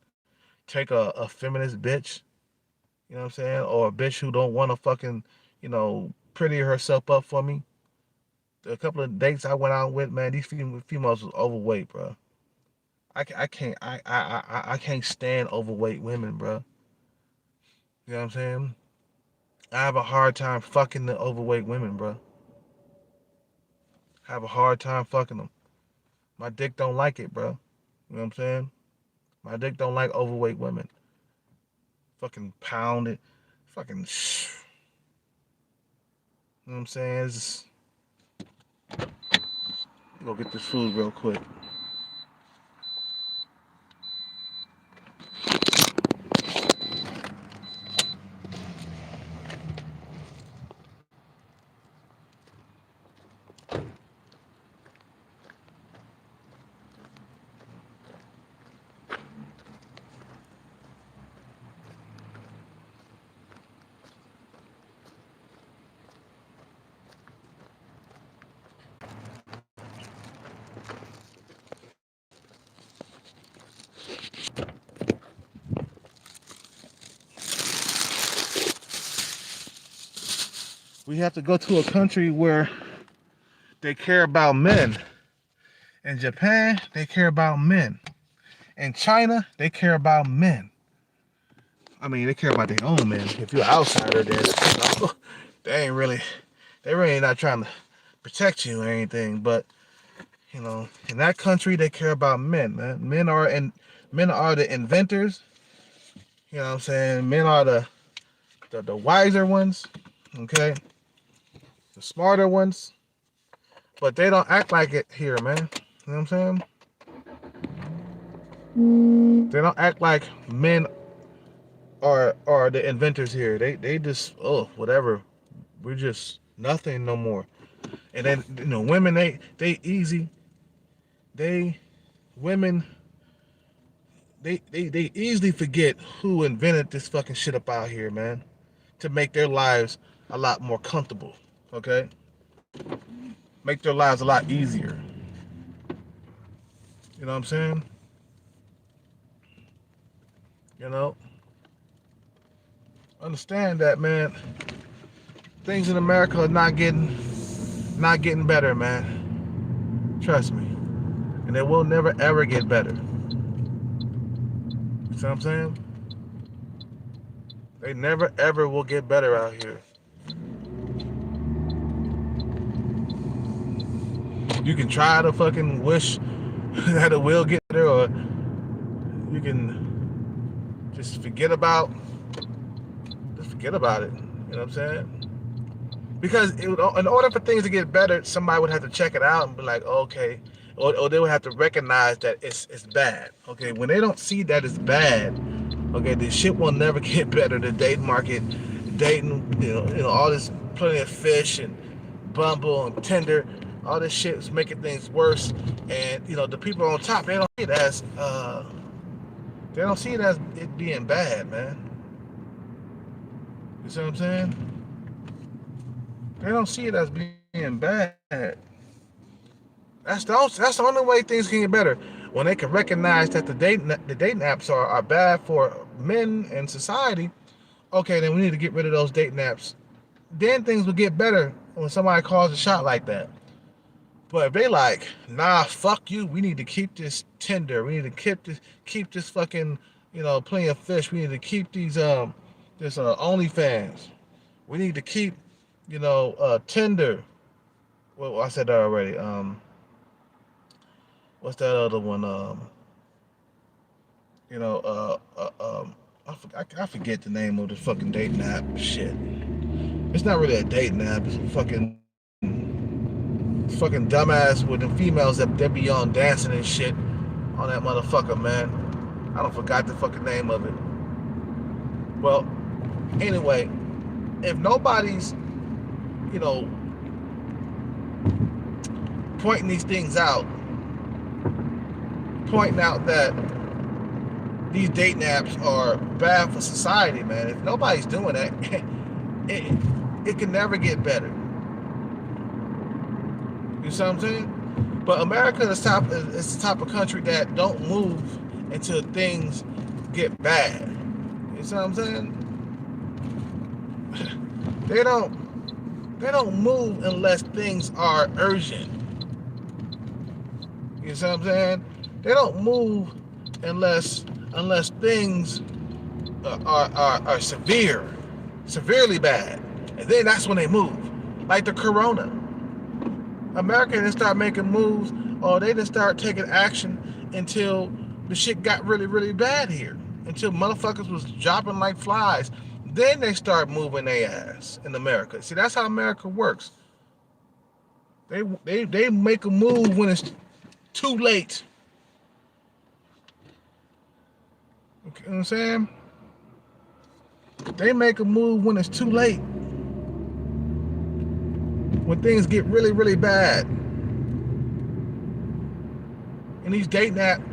Take a feminist bitch, you know what I'm saying? Or a bitch who don't want to fucking, pretty herself up for me. A couple of dates I went out with, man, these females was overweight, bro. I can't I can't stand overweight women, bro. You know what I'm saying? I have a hard time fucking the overweight women, bro. I have a hard time fucking them. My dick don't like it, bro. You know what I'm saying? My dick don't like overweight women. Fucking pound it. Fucking, you know what I'm saying? Go get this food real quick. We have to go to a country where they care about men. In Japan, they care about men. In China, they care about men. I mean, they care about their own men. If you're an outsider, then they ain't really, they really not trying to protect you or anything. But in that country, they care about men. Man. Men are the inventors. You know what I'm saying? Men are the wiser ones. Okay, the smarter ones. But they don't act like it here, man. You know what I'm saying? They don't act like men are the inventors here. They just whatever. We're just nothing no more. And then women they easy. They women they easily forget who invented this fucking shit up out here, man. To make their lives a lot more comfortable. Okay? Make their lives a lot easier. You know what I'm saying? You know? Understand that, man. Things in America are not getting better, man. Trust me. And they will never ever get better. You see what I'm saying? They never ever will get better out here. You can try to fucking wish that it will get better, or you can just forget about it. You know what I'm saying? Because in order for things to get better, somebody would have to check it out and be like, okay, or they would have to recognize that it's bad. Okay, when they don't see that it's bad, okay, the shit will never get better. The dating market, dating, all this plenty of fish and Bumble and Tinder, all this shit is making things worse. And the people on top, they don't see it as it being bad, man. You see what I'm saying? They don't see it as being bad. That's the only way things can get better. When they can recognize that the dating apps are bad for men and society. Okay, then we need to get rid of those dating apps. Then things will get better when somebody calls a shot like that. But if they like, nah, fuck you, we need to keep this Tinder. We need to keep this fucking, plenty of fish. We need to keep this OnlyFans. We need to keep, Tinder. Well, I said that already. What's that other one? You know, I forget the name of the fucking dating app. Shit, it's not really a dating app. It's a fucking fucking dumbass with them females that they be on dancing and shit on that motherfucker, man. I don't forgot the fucking name of it. Well, anyway, if nobody's, you know, pointing these things out, pointing out that these dating apps are bad for society, man. If nobody's doing that, it can never get better. You see what I'm saying? But America is the type of country that don't move until things get bad. You see what I'm saying? They don't move unless things are urgent. You see what I'm saying? They don't move unless things are severely bad, and then that's when they move. Like the corona, America didn't start making moves, or they didn't start taking action until the shit got really, really bad here. Until motherfuckers was dropping like flies. Then they start moving their ass in America. See, that's how America works. They make a move when it's too late. Okay, you know what I'm saying? They make a move when it's too late. When things get really, really bad. And these dating apps,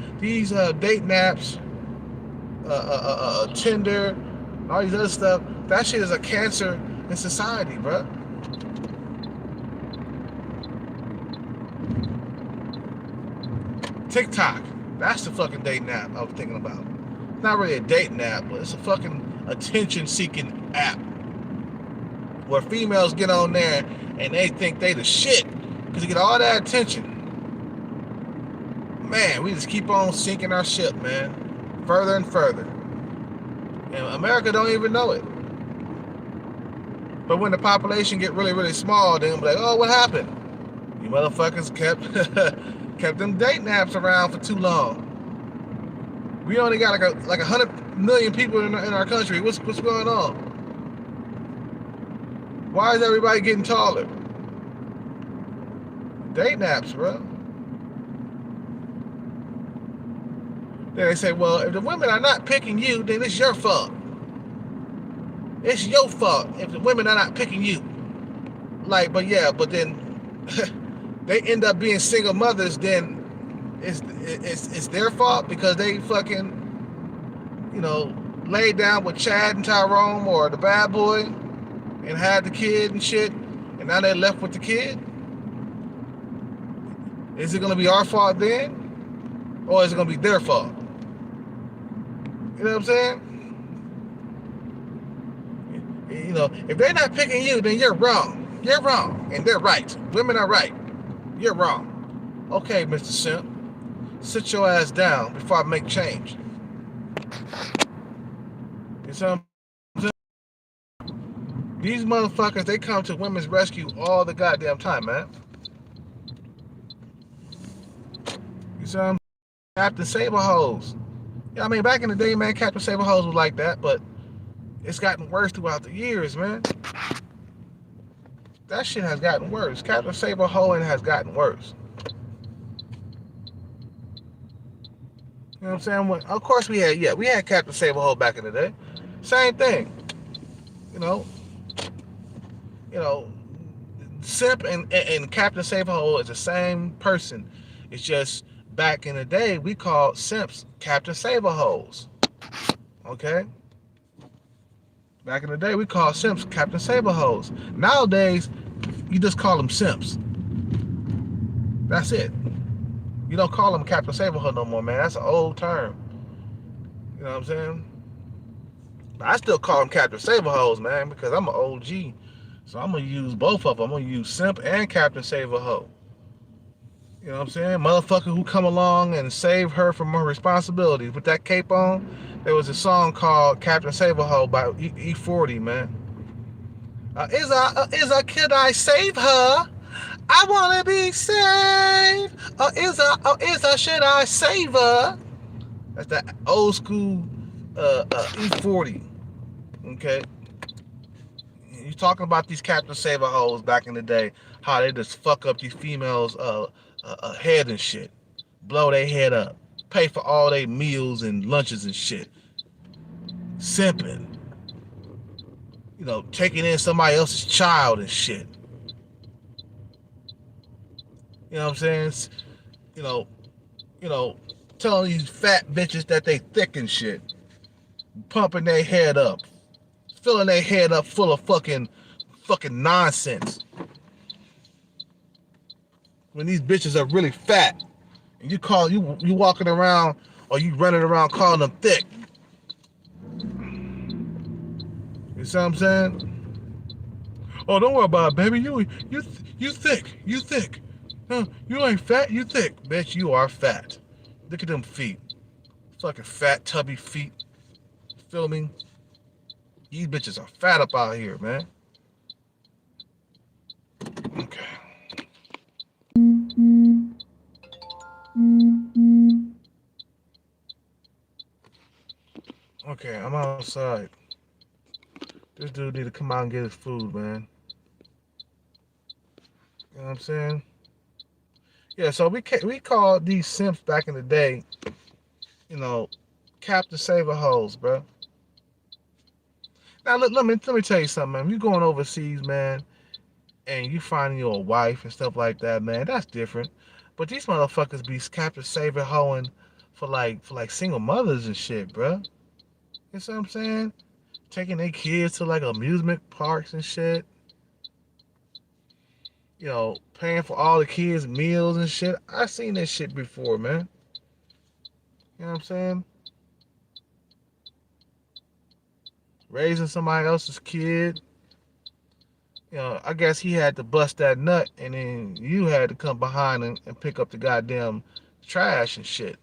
Tinder, all these other stuff, that shit is a cancer in society, bro. TikTok, that's the fucking dating app I was thinking about. It's not really a dating app, but it's a fucking attention-seeking app where females get on there and they think they the shit because they get all that attention. Man, we just keep on sinking our ship, man, further and further. And America don't even know it. But when the population get really, really small, then they'll be like, oh, what happened? You motherfuckers kept them dating apps around for too long. We only got like 100 million people in our country. What's going on? Why is everybody getting taller? Dating apps, bro. Then they say, well, if the women are not picking you, then it's your fault. It's your fault if the women are not picking you. Like, but then they end up being single mothers, then it's their fault because they fucking, laid down with Chad and Tyrone or the bad boy and had the kid and shit, and now they're left with the kid. Is it gonna be our fault then, or is it gonna be their fault? You know what I'm saying? If they're not picking you, then you're wrong. You're wrong, and they're right. Women are right. You're wrong. Okay, Mr. Simp, sit your ass down before I make change. You see what I'm saying? These motherfuckers, they come to women's rescue all the goddamn time, man. You see what I'm saying? Captain Saber hoes. Yeah, I mean, back in the day, man, Captain Saber hoes was like that, but it's gotten worse throughout the years, man. That shit has gotten worse. Captain Saber hoeing has gotten worse. You know what I'm saying? Well, of course we had Captain Saber hoe back in the day. Same thing. Simp and Captain Saber hoe is the same person. It's just back in the day we called simps Captain Saber hoes. Okay? Back in the day we called simps Captain Saber hoes. Nowadays you just call them simps. That's it. You don't call them Captain Saber hoe no more, man. That's an old term. You know what I'm saying? But I still call them Captain Saber hoes, man, because I'm an OG. So I'm going to use both of them. I'm going to use simp and Captain Saber hoe. You know what I'm saying? Motherfucker who come along and save her from her responsibilities. With that cape on, there was a song called Captain Saber hoe by E40, man. Could I save her? I want to be saved. Should I save her? That's that old school E40. Okay. talking about these Captain Saver hoes back in the day, how they just fuck up these females' head and shit, blow their head up, pay for all their meals and lunches and shit, simping, taking in somebody else's child and shit. You know what I'm saying? You know, telling these fat bitches that they thick and shit, pumping their head up, filling their head up full of fucking nonsense. When these bitches are really fat, and you walking around or you running around calling them thick. You see what I'm saying? Oh, don't worry about it, baby. You thick. You thick. No, you ain't fat. You thick. Bitch, you are fat. Look at them feet. Fucking fat, tubby feet. Feel me? These bitches are fat up out here, man. Okay. Okay, I'm outside. This dude need to come out and get his food, man. You know what I'm saying? Yeah, so we called these simps back in the day, Captain Saver hoes, bro. Now let me tell you something, man. You going overseas, man, and you finding your wife and stuff like that, man. That's different. But these motherfuckers be Captain Saver hoeing for like single mothers and shit, bro. You see what I'm saying? Taking their kids to like amusement parks and shit. Paying for all the kids' meals and shit. I seen this shit before, man. You know what I'm saying? Raising somebody else's kid. I guess he had to bust that nut, and then you had to come behind and pick up the goddamn trash and shit.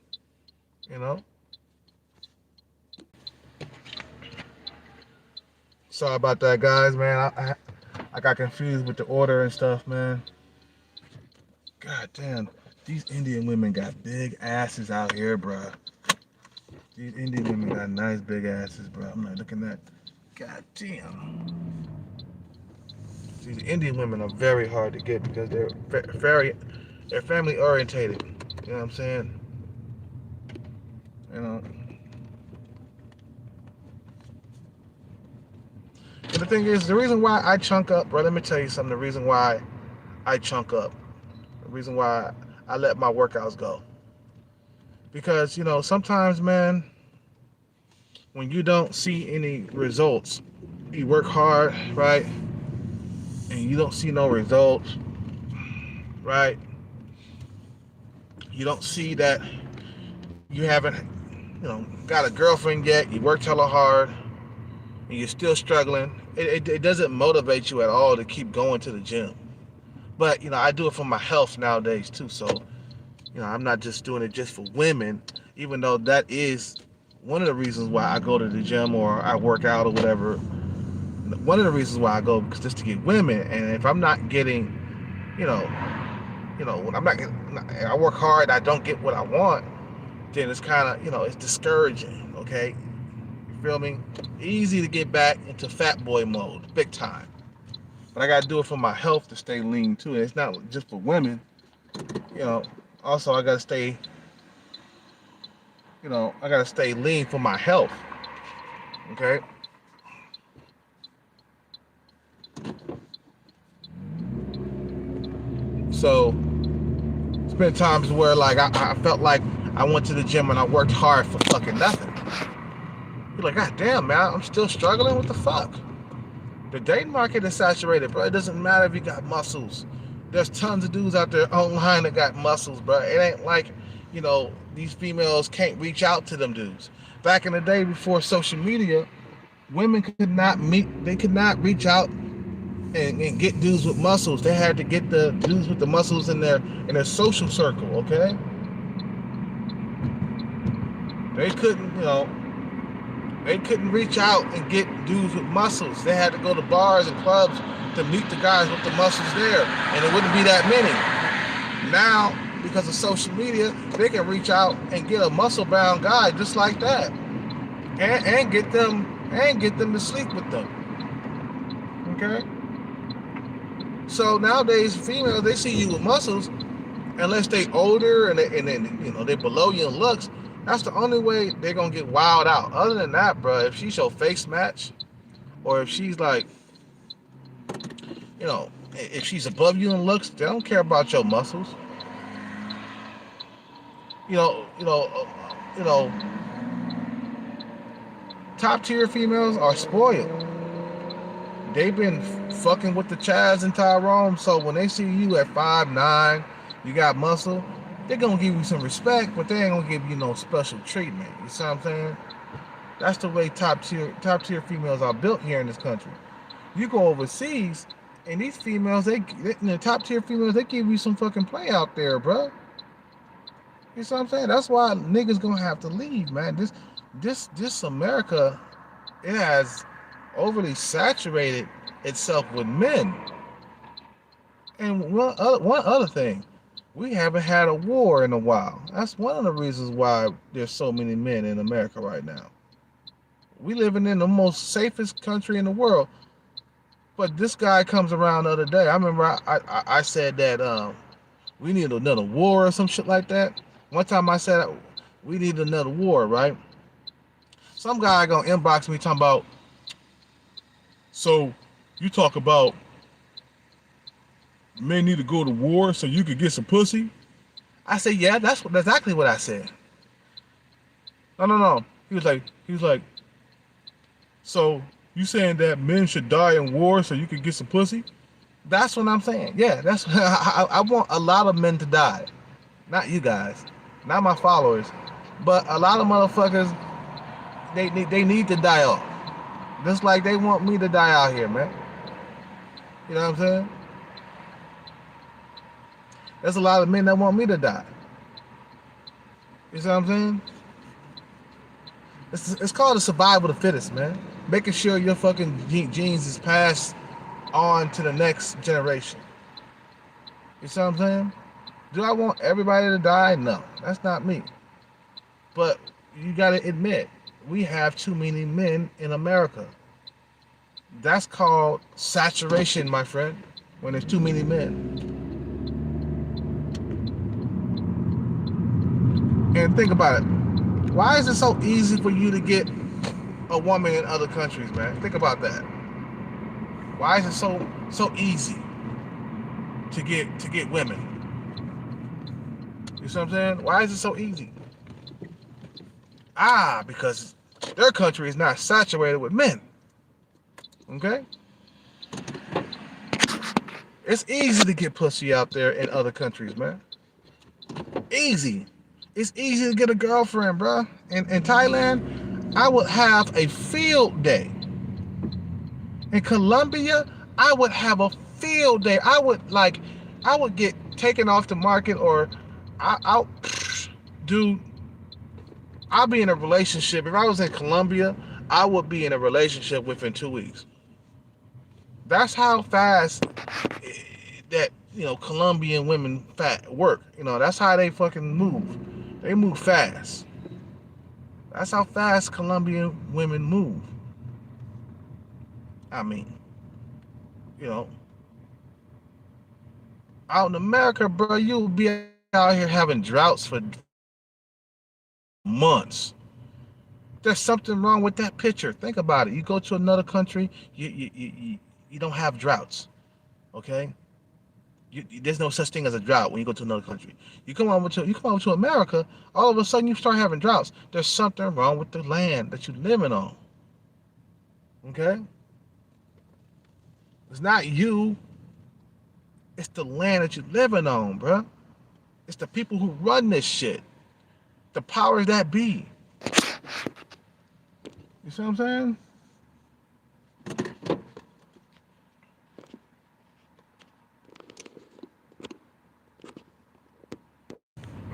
Sorry about that, guys, man. I got confused with the order and stuff, man. God damn, these Indian women got big asses out here, bruh. These Indian women got nice big asses, bruh. I'm not looking at. God damn. These Indian women are very hard to get because they're they're family orientated. You know what I'm saying? But the thing is, the reason why I chunk up, bro, let me tell you something. The reason why I chunk up, the reason why I let my workouts go. Because, sometimes, man, when you don't see any results, you work hard, right? And you don't see no results, right? You don't see that you haven't, got a girlfriend yet. You worked hella hard, and you're still struggling. It doesn't motivate you at all to keep going to the gym. But, I do it for my health nowadays, too. So, I'm not just doing it just for women, even though that is one of the reasons why I go to the gym or I work out or whatever. One of the reasons why I go is just to get women. And if I'm not getting, when I'm not getting, I work hard, I don't get what I want, then it's kind of, it's discouraging, okay? You feel me? Easy to get back into fat boy mode, big time. But I got to do it for my health to stay lean, too. And it's not just for women, Also, I got to stay, I got to stay lean for my health, okay? So, it's been times where, like, I felt like I went to the gym and I worked hard for fucking nothing. You're like, God damn, man, I'm still struggling? What the fuck? The dating market is saturated, bro. It doesn't matter if you got muscles. There's tons of dudes out there online that got muscles, bro. It ain't like, these females can't reach out to them dudes. Back in the day before social media, women could not reach out and get dudes with muscles. They had to get the dudes with the muscles in their social circle, okay? They couldn't reach out and get dudes with muscles. They had to go to bars and clubs to meet the guys with the muscles there, and it wouldn't be that many. Now, because of social media, they can reach out and get a muscle-bound guy just like that, and get them to sleep with them. Okay. So nowadays, females, they see you with muscles, unless they older and then they below you in looks. That's the only way they're gonna get wild out. Other than that, bro, if she's your face match, or if she's like, if she's above you in looks, they don't care about your muscles. You know, you know, you know. Top tier females are spoiled. They've been fucking with the Chaz and Tyrone, so when they see you at 5'9", you got muscle, they're gonna give you some respect, but they ain't gonna give you no special treatment. You see what I'm saying? That's the way top tier females are built here in this country. You go overseas, and these females, top tier females, they give you some fucking play out there, bro. You see what I'm saying? That's why niggas gonna have to leave, man. This America, it has overly saturated itself with men. And one other thing, we haven't had a war in a while. That's one of the reasons why there's so many men in America right now. We living in the most safest country in the world. But this guy comes around the other day. I remember I said that we need another war or some shit like that. One time I said we need another war, right? Some guy gonna inbox me talking about, so you talk about men need to go to war so you could get some pussy? I said, yeah, that's exactly what I said. No. He was like, so you saying that men should die in war so you could get some pussy? That's what I'm saying. Yeah, that's I want a lot of men to die. Not you guys, not my followers, but a lot of motherfuckers, they need to die off. Just like they want me to die out here, man. You know what I'm saying? There's a lot of men that want me to die. You see what I'm saying? It's called the survival of the fittest, man. Making sure your fucking genes is passed on to the next generation. You see what I'm saying? Do I want everybody to die? No, that's not me. But you gotta admit, we have too many men in America. That's called saturation, my friend, when there's too many men. And think about it. Why is it so easy for you to get a woman in other countries, man? Think about that. Why is it so easy to get women? You see what I'm saying? Why is it so easy? Because their country is not saturated with men. Okay? It's easy to get pussy out there in other countries, man. Easy. It's easy to get a girlfriend, bro. In Thailand, I would have a field day. In Colombia, I would have a field day. I would get taken off the market, or dude, I'll be in a relationship. If I was in Colombia, I would be in a relationship within 2 weeks. That's how fast that Colombian women work. That's how they fucking move. They move fast. That's how fast Colombian women move. I mean, out in America, bro, you'll be out here having droughts for months. There's something wrong with that picture. Think about it. You go to another country, you don't have droughts. Okay? There's no such thing as a drought when you go to another country. You come over to America, all of a sudden you start having droughts. There's something wrong with the land that you're living on. Okay? It's not you. It's the land that you're living on, bro. It's the people who run this shit. The powers that be. You see what I'm saying?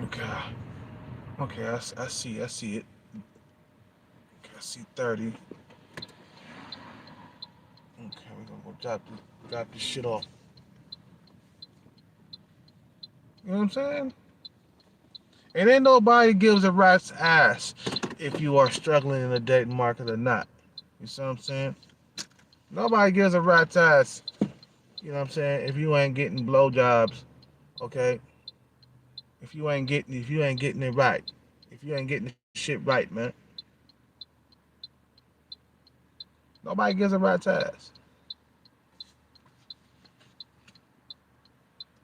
Okay. Okay, I see it. Okay, I see 30. Okay, we're gonna go drop this shit off. You know what I'm saying? And ain't nobody gives a rat's ass if you are struggling in the dating market or not. You see what I'm saying? Nobody gives a rat's ass. You know what I'm saying? If you ain't getting blowjobs, okay. If you ain't getting it right, if you ain't getting the shit right, man. Nobody gives a rat's ass.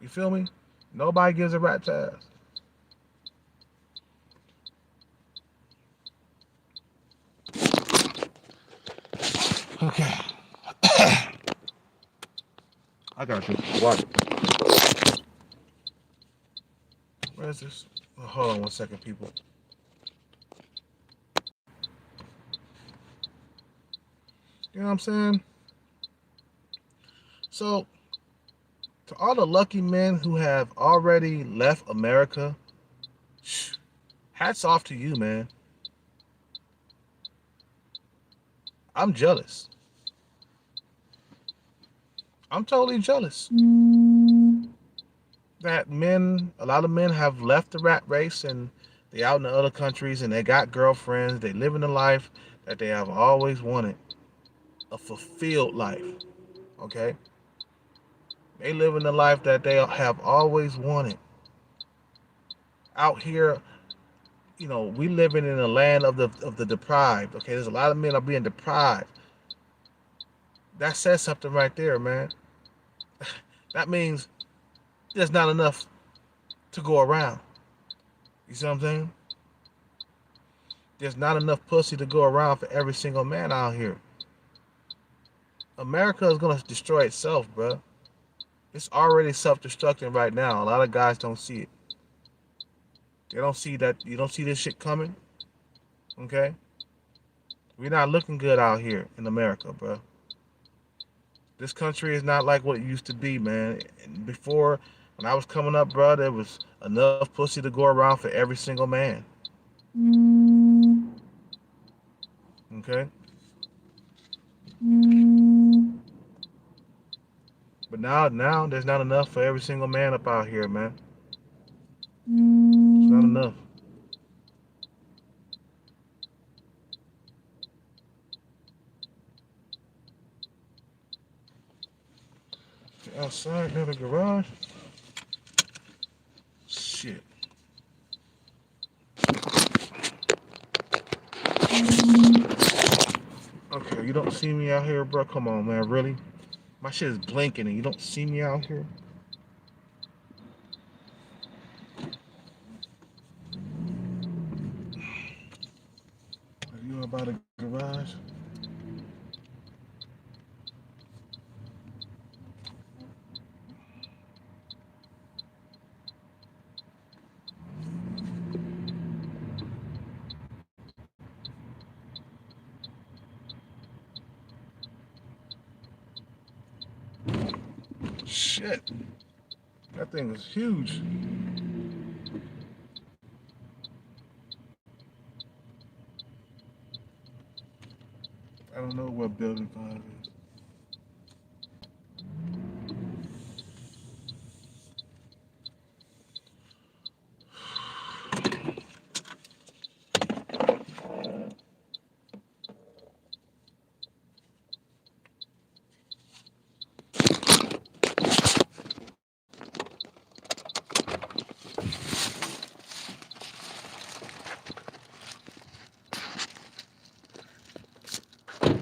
You feel me? Nobody gives a rat's ass. Okay. I gotta drink some water. Where's this? Oh, hold on 1 second, people. You know what I'm saying? So, to all the lucky men who have already left America, hats off to you, man. I'm jealous. I'm totally jealous that a lot of men have left the rat race and they out in the other countries and they got girlfriends. They living the life that they have always wanted, a fulfilled life. Okay, they living the life that they have always wanted. Out here, we living in a land of the deprived. Okay, there's a lot of men are being deprived. That says something right there, man. That means there's not enough to go around. You see what I'm saying? There's not enough pussy to go around for every single man out here. America is gonna destroy itself, bro. It's already self-destructing right now. A lot of guys don't see it. They don't see that. You don't see this shit coming. Okay, we're not looking good out here in America, bro. This country is not like what it used to be, man. And before, when I was coming up, bro, there was enough pussy to go around for every single man. Okay, but now there's not enough for every single man up out here, man. It's not enough. Outside near the garage. Shit. Okay, you don't see me out here, bro. Come on, man. Really? My shit is blinking, and you don't see me out here. Are you about the garage? Shit. That thing is huge. I don't know what building 5 is.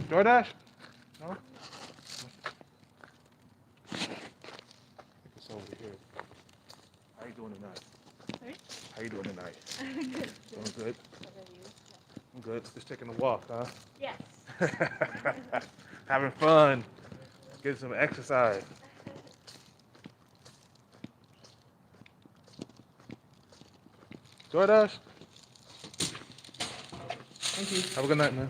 DoorDash? No? I think it's over here. How you doing tonight? Sorry? How you doing tonight? I'm good. Doing good? What about you? I'm good. Just taking a walk, huh? Yes. Having fun. Getting some exercise. DoorDash? Thank you. Have a good night, man.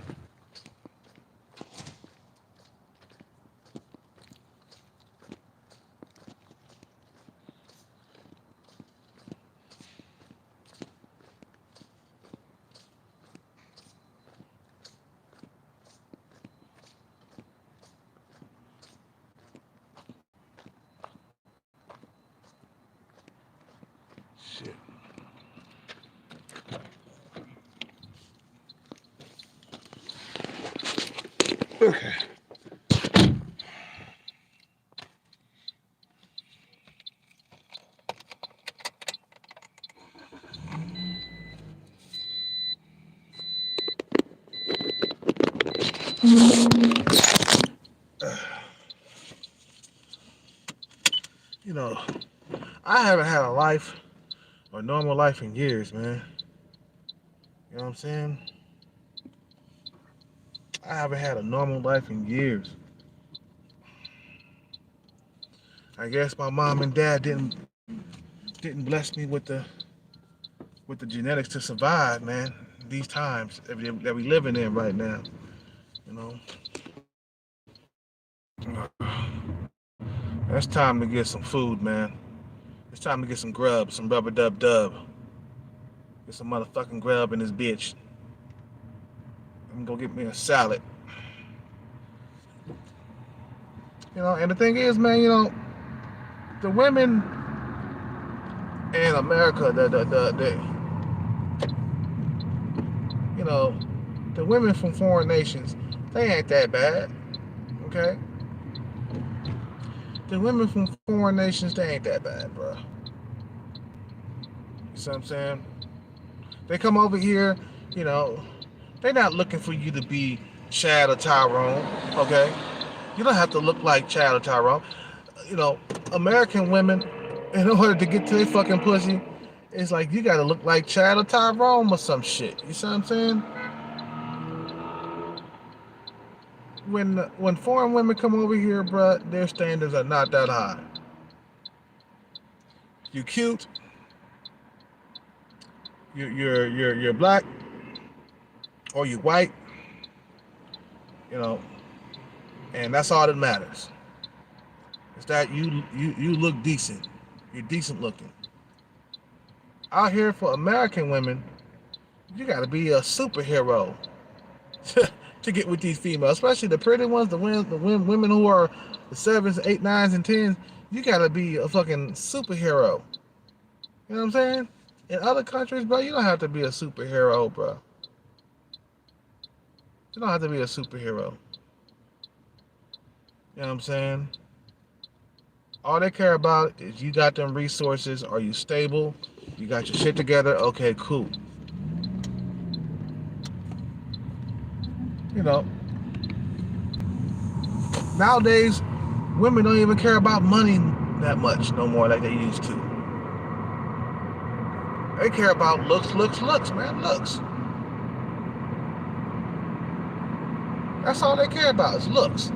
Shit. Okay. You know, I haven't had a life or normal life in years, man. You know what I'm saying? I haven't had a normal life in years. I guess my mom and dad didn't bless me with the genetics to survive, man. These times that we living in right now, you know. It's time to get some food, man. It's time to get some grub, some rubber dub dub. Get some motherfucking grub in this bitch. I'm gonna go get me a salad. You know, and the thing is, man, you know, the women in America, the you know, the women from foreign nations, they ain't that bad, okay? The women from foreign nations, they ain't that bad, bro. You see what I'm saying? They come over here, you know, they're not looking for you to be Chad or Tyrone, okay? You don't have to look like Chad or Tyrone. You know, American women, in order to get to their fucking pussy, it's like you gotta look like Chad or Tyrone or some shit. You see what I'm saying? When foreign women come over here, bruh, their standards are not that high. You cute, you're black, or you white, you know, and that's all that matters. It's that you look decent. You're decent looking. Out here for American women, you gotta be a superhero to get with these females, especially the pretty ones, the women who are the sevens, eight, nines, and tens. You gotta be a fucking superhero. You know what I'm saying? In other countries, bro, you don't have to be a superhero, bro. You don't have to be a superhero. You know what I'm saying? All they care about is you got them resources. Are you stable? You got your shit together? Okay, cool. You know, nowadays, women don't even care about money that much no more like they used to. They care about looks, man, looks. That's all they care about is looks.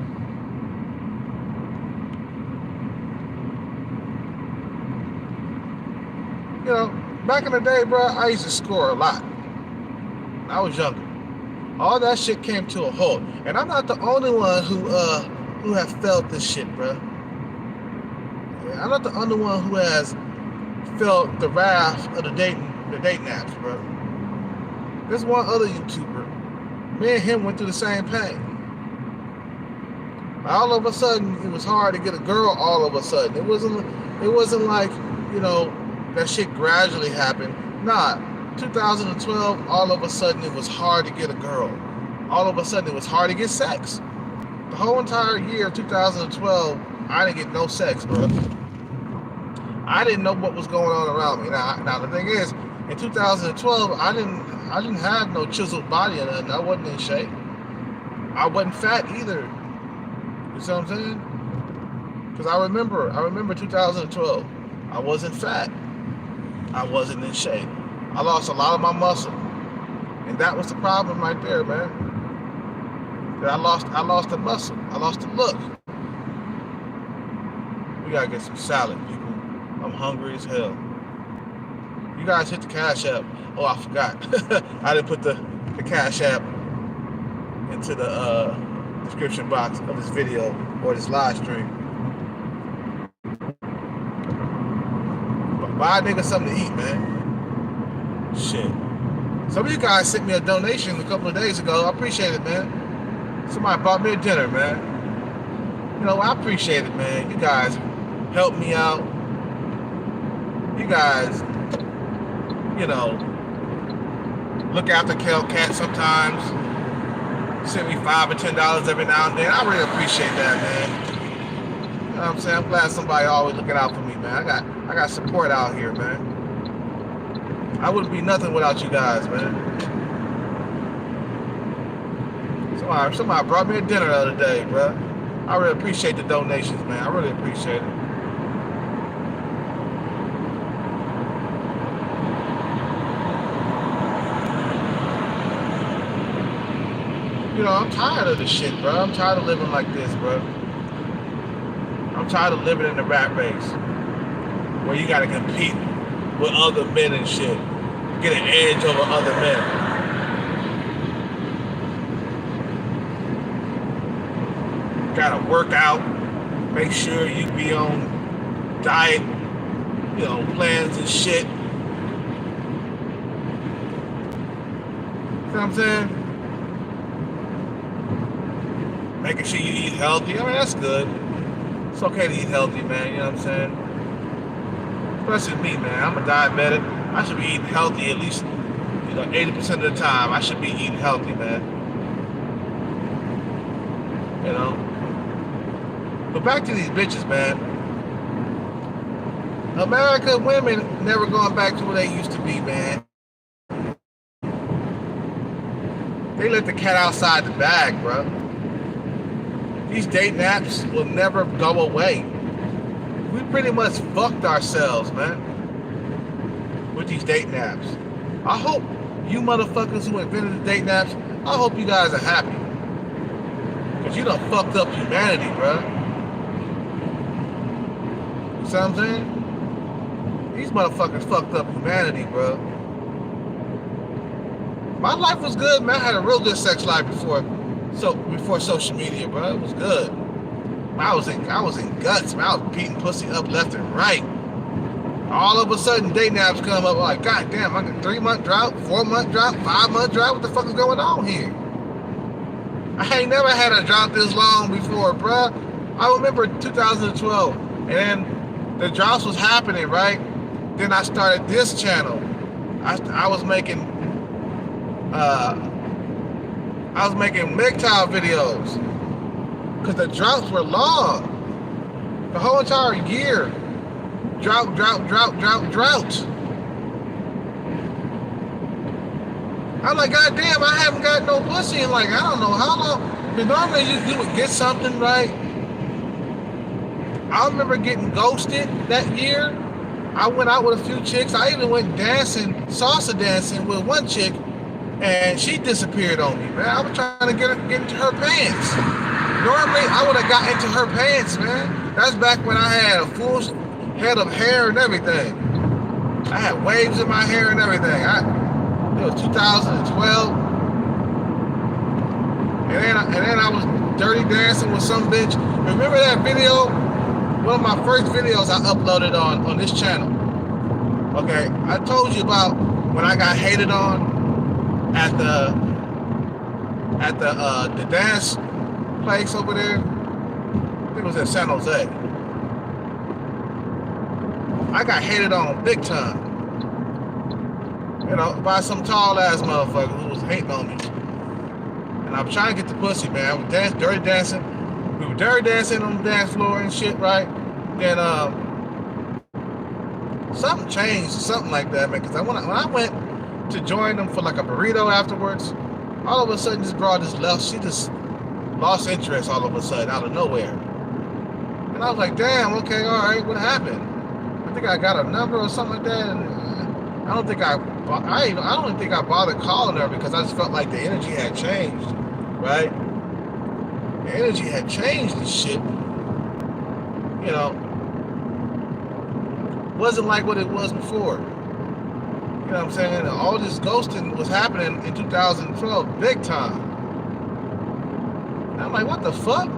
You know, back in the day, bro, I used to score a lot. I was younger. All that shit came to a halt, and I'm not the only one who have felt this shit, bro. I'm not the only one who has felt the wrath of the dating apps, bro. There's one other YouTuber. Me and him went through the same pain. All of a sudden, it was hard to get a girl. All of a sudden, it wasn't like, you know, that shit gradually happened. Nah, 2012, all of a sudden it was hard to get a girl. All of a sudden it was hard to get sex. The whole entire year of 2012, I didn't get no sex, bro. I didn't know what was going on around me. Now the thing is, in 2012, I didn't have no chiseled body or nothing. I wasn't in shape. I wasn't fat either. You see what I'm saying? Because I remember 2012. I wasn't fat. I wasn't in shape. I lost a lot of my muscle, and that was the problem right there, man. That I lost the muscle. I lost the look. We gotta get some salad, people. I'm hungry as hell. You guys hit the Cash App. Oh, I forgot. I didn't put the Cash App into the description box of this video or this live stream. Buy a nigga something to eat, man. Shit. Some of you guys sent me a donation a couple of days ago. I appreciate it, man. Somebody bought me a dinner, man. You know, I appreciate it, man. You guys help me out. You guys, you know, look after Cat sometimes. Send me $5 or $10 every now and then. I really appreciate that, man. You know what I'm saying? I'm glad somebody always looking out for me, man. I got support out here, man. I wouldn't be nothing without you guys, man. So Somebody brought me a dinner the other day, bro. I really appreciate the donations, man. I really appreciate it. You know, I'm tired of this shit, bro. I'm tired of living like this, bro. I'm tired of living in the rat race where you gotta compete with other men and shit. Get an edge over other men. Gotta work out, make sure you be on diet, you know, plans and shit. You know what I'm saying? Making sure you eat healthy. I mean, that's good. It's okay to eat healthy, man. You know what I'm saying? Especially me, man. I'm a diabetic. I should be eating healthy at least, you know, 80% of the time. I should be eating healthy, man. You know? But back to these bitches, man. America women never going back to where they used to be, man. They let the cat outside the bag, bro. These dating apps will never go away. We pretty much fucked ourselves, man, with these dating apps. I hope you motherfuckers who invented the dating apps, I hope you guys are happy. Because you done fucked up humanity, bro. You see what I'm saying? These motherfuckers fucked up humanity, bro. My life was good, man. I had a real good sex life before social media, bro. It was good. I was in guts, man. I was beating pussy up left and right. All of a sudden, dating apps come up like, God damn, I got 3-month drought, 4-month drought, 5-month drought. What the fuck is going on here? I ain't never had a drought this long before, bro. I remember 2012, and then the droughts was happening, right? Then I started this channel. I was making MGTOW videos because the droughts were long. The whole entire year, drought. I'm like, God damn, I haven't got no pussy in like, I don't know how long. Because normally you would get something, right? I remember getting ghosted that year. I went out with a few chicks. I even went dancing, salsa dancing with one chick, and she disappeared on me, man. I was trying to get into her pants. Normally, I would have got into her pants, man. That's back when I had a full head of hair and everything. I had waves in my hair and everything. It was 2012. And then I was dirty dancing with some bitch. Remember that video? One of my first videos I uploaded on this channel. Okay, I told you about when I got hated on at the dance place over there. I think it was in San Jose. I got hated on big time. You know, by some tall ass motherfucker who was hating on me. And I was trying to get the pussy, man. I was dirty dancing. We were dirty dancing on the dance floor and shit, right? Then something changed, something like that, man. Because when I went to join them for like a burrito afterwards, all of a sudden this broad just left. She just lost interest all of a sudden out of nowhere. And I was like, damn, okay, all right, what happened? I think I got a number or something like that. And I don't think I don't think I bothered calling her because I just felt like the energy had changed, right? The energy had changed and shit. You know, wasn't like what it was before. You know what I'm saying? And all this ghosting was happening in 2012, big time. And I'm like, what the fuck?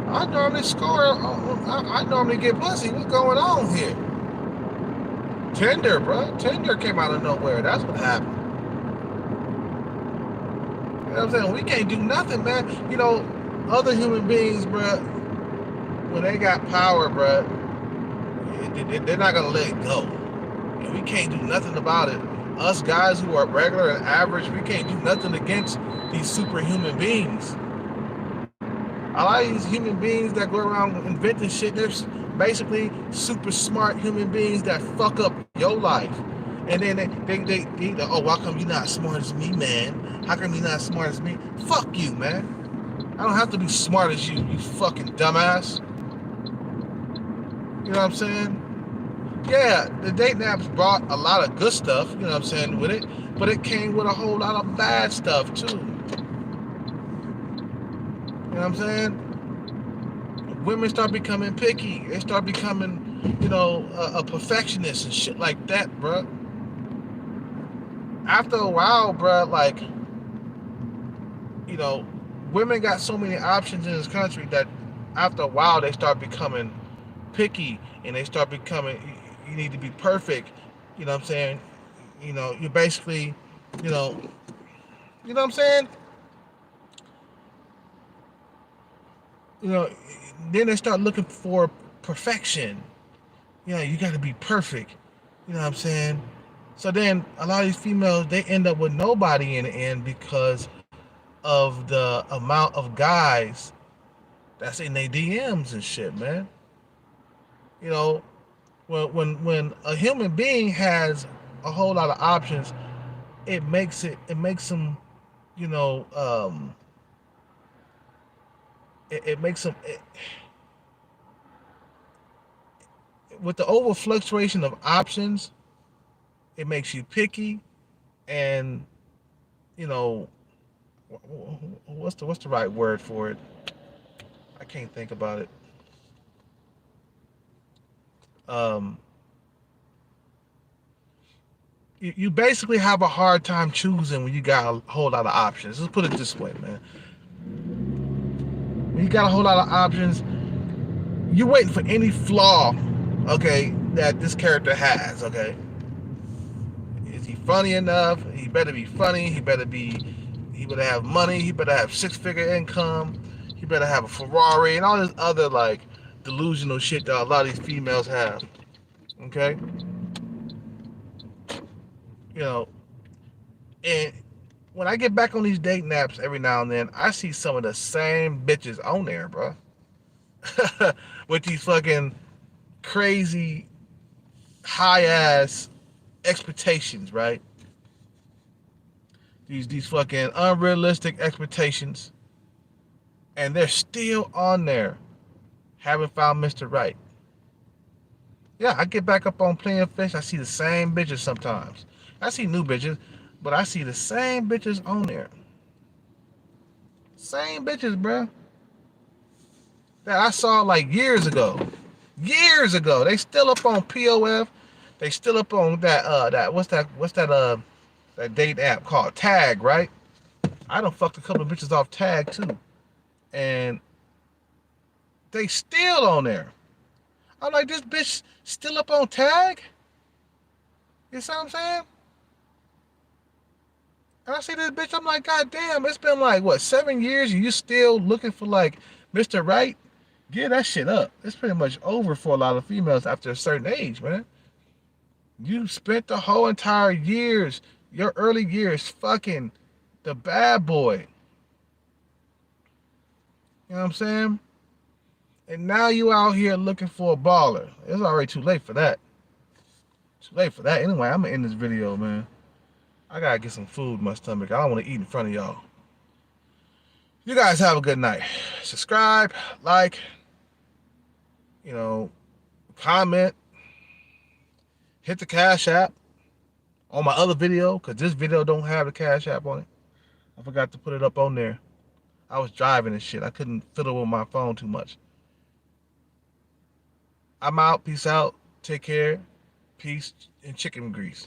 I normally score, I normally get pussy. What's going on here? Tinder, bro. Tinder came out of nowhere. That's what happened. You know what I'm saying? We can't do nothing, man. You know, other human beings, bro, when they got power, bro, they're not going to let it go. And we can't do nothing about it. Us guys who are regular and average, we can't do nothing against these superhuman beings. A lot of these human beings that go around inventing shit, they're basically super smart human beings that fuck up your life And then they oh, why come you not smart as me, man? How come you not smart as me? Fuck you, man. I don't have to be smart as you fucking dumbass. You know what I'm saying? Yeah, the dating apps brought a lot of good stuff, you know what I'm saying, with it, but it came with a whole lot of bad stuff too. You know what I'm saying? Women start becoming picky. They start becoming, a perfectionist and shit like that, bruh. After a while, bruh, like, you know, women got so many options in this country that after a while they start becoming picky and they start becoming, you need to be perfect. You know what I'm saying? You're basically, you know, you know what I'm saying? You know, then they start looking for perfection. You got to be perfect. You know what I'm saying? So then a lot of these females, they end up with nobody in the end because of the amount of guys that's in their DMs and shit, man. You know, when a human being has a whole lot of options, it makes them, you know, it makes them with the over fluctuation of options, it makes you picky, and you know, what's the right word for it? I can't think about it. Um, you basically have a hard time choosing when you got a whole lot of options. Let's put it this way, man. When you got a whole lot of options, you're waiting for any flaw, okay, that this character has, okay. Is he funny enough? He better be funny. He better have money. He better have six-figure income. He better have a Ferrari and all this other like delusional shit that a lot of these females have. Okay, you know, and when I get back on these dating apps every now and then, I see some of the same bitches on there, bro, with these fucking crazy high ass expectations, right? These fucking unrealistic expectations, and they're still on there. Haven't found Mr. Right. Yeah, I get back up on Playing Fish. I see the same bitches sometimes. I see new bitches, but I see the same bitches on there. Same bitches, bruh. That I saw like years ago. Years ago. They still up on POF. They still up on that that date app called Tag, right? I done fucked a couple of bitches off Tag too. And they still on there. I'm like, this bitch still up on Tag? You see what I'm saying? And I see this bitch, I'm like, God damn, it's been like, what, 7 years and you still looking for like Mr. Right? Get that shit up. It's pretty much over for a lot of females after a certain age, man. You spent the whole entire years, your early years, fucking the bad boy. You know what I'm saying? And now you out here looking for a baller. It's already too late for that. Too late for that. Anyway, I'm gonna end this video, man. I gotta get some food in my stomach. I don't want to eat in front of y'all. You guys have a good night. Subscribe, like, you know, comment, hit the Cash App on my other video, because this video don't have the Cash App on it. I forgot to put it up on there. I was driving and shit. I couldn't fiddle with my phone too much. I'm out. Peace out. Take care. Peace and chicken grease.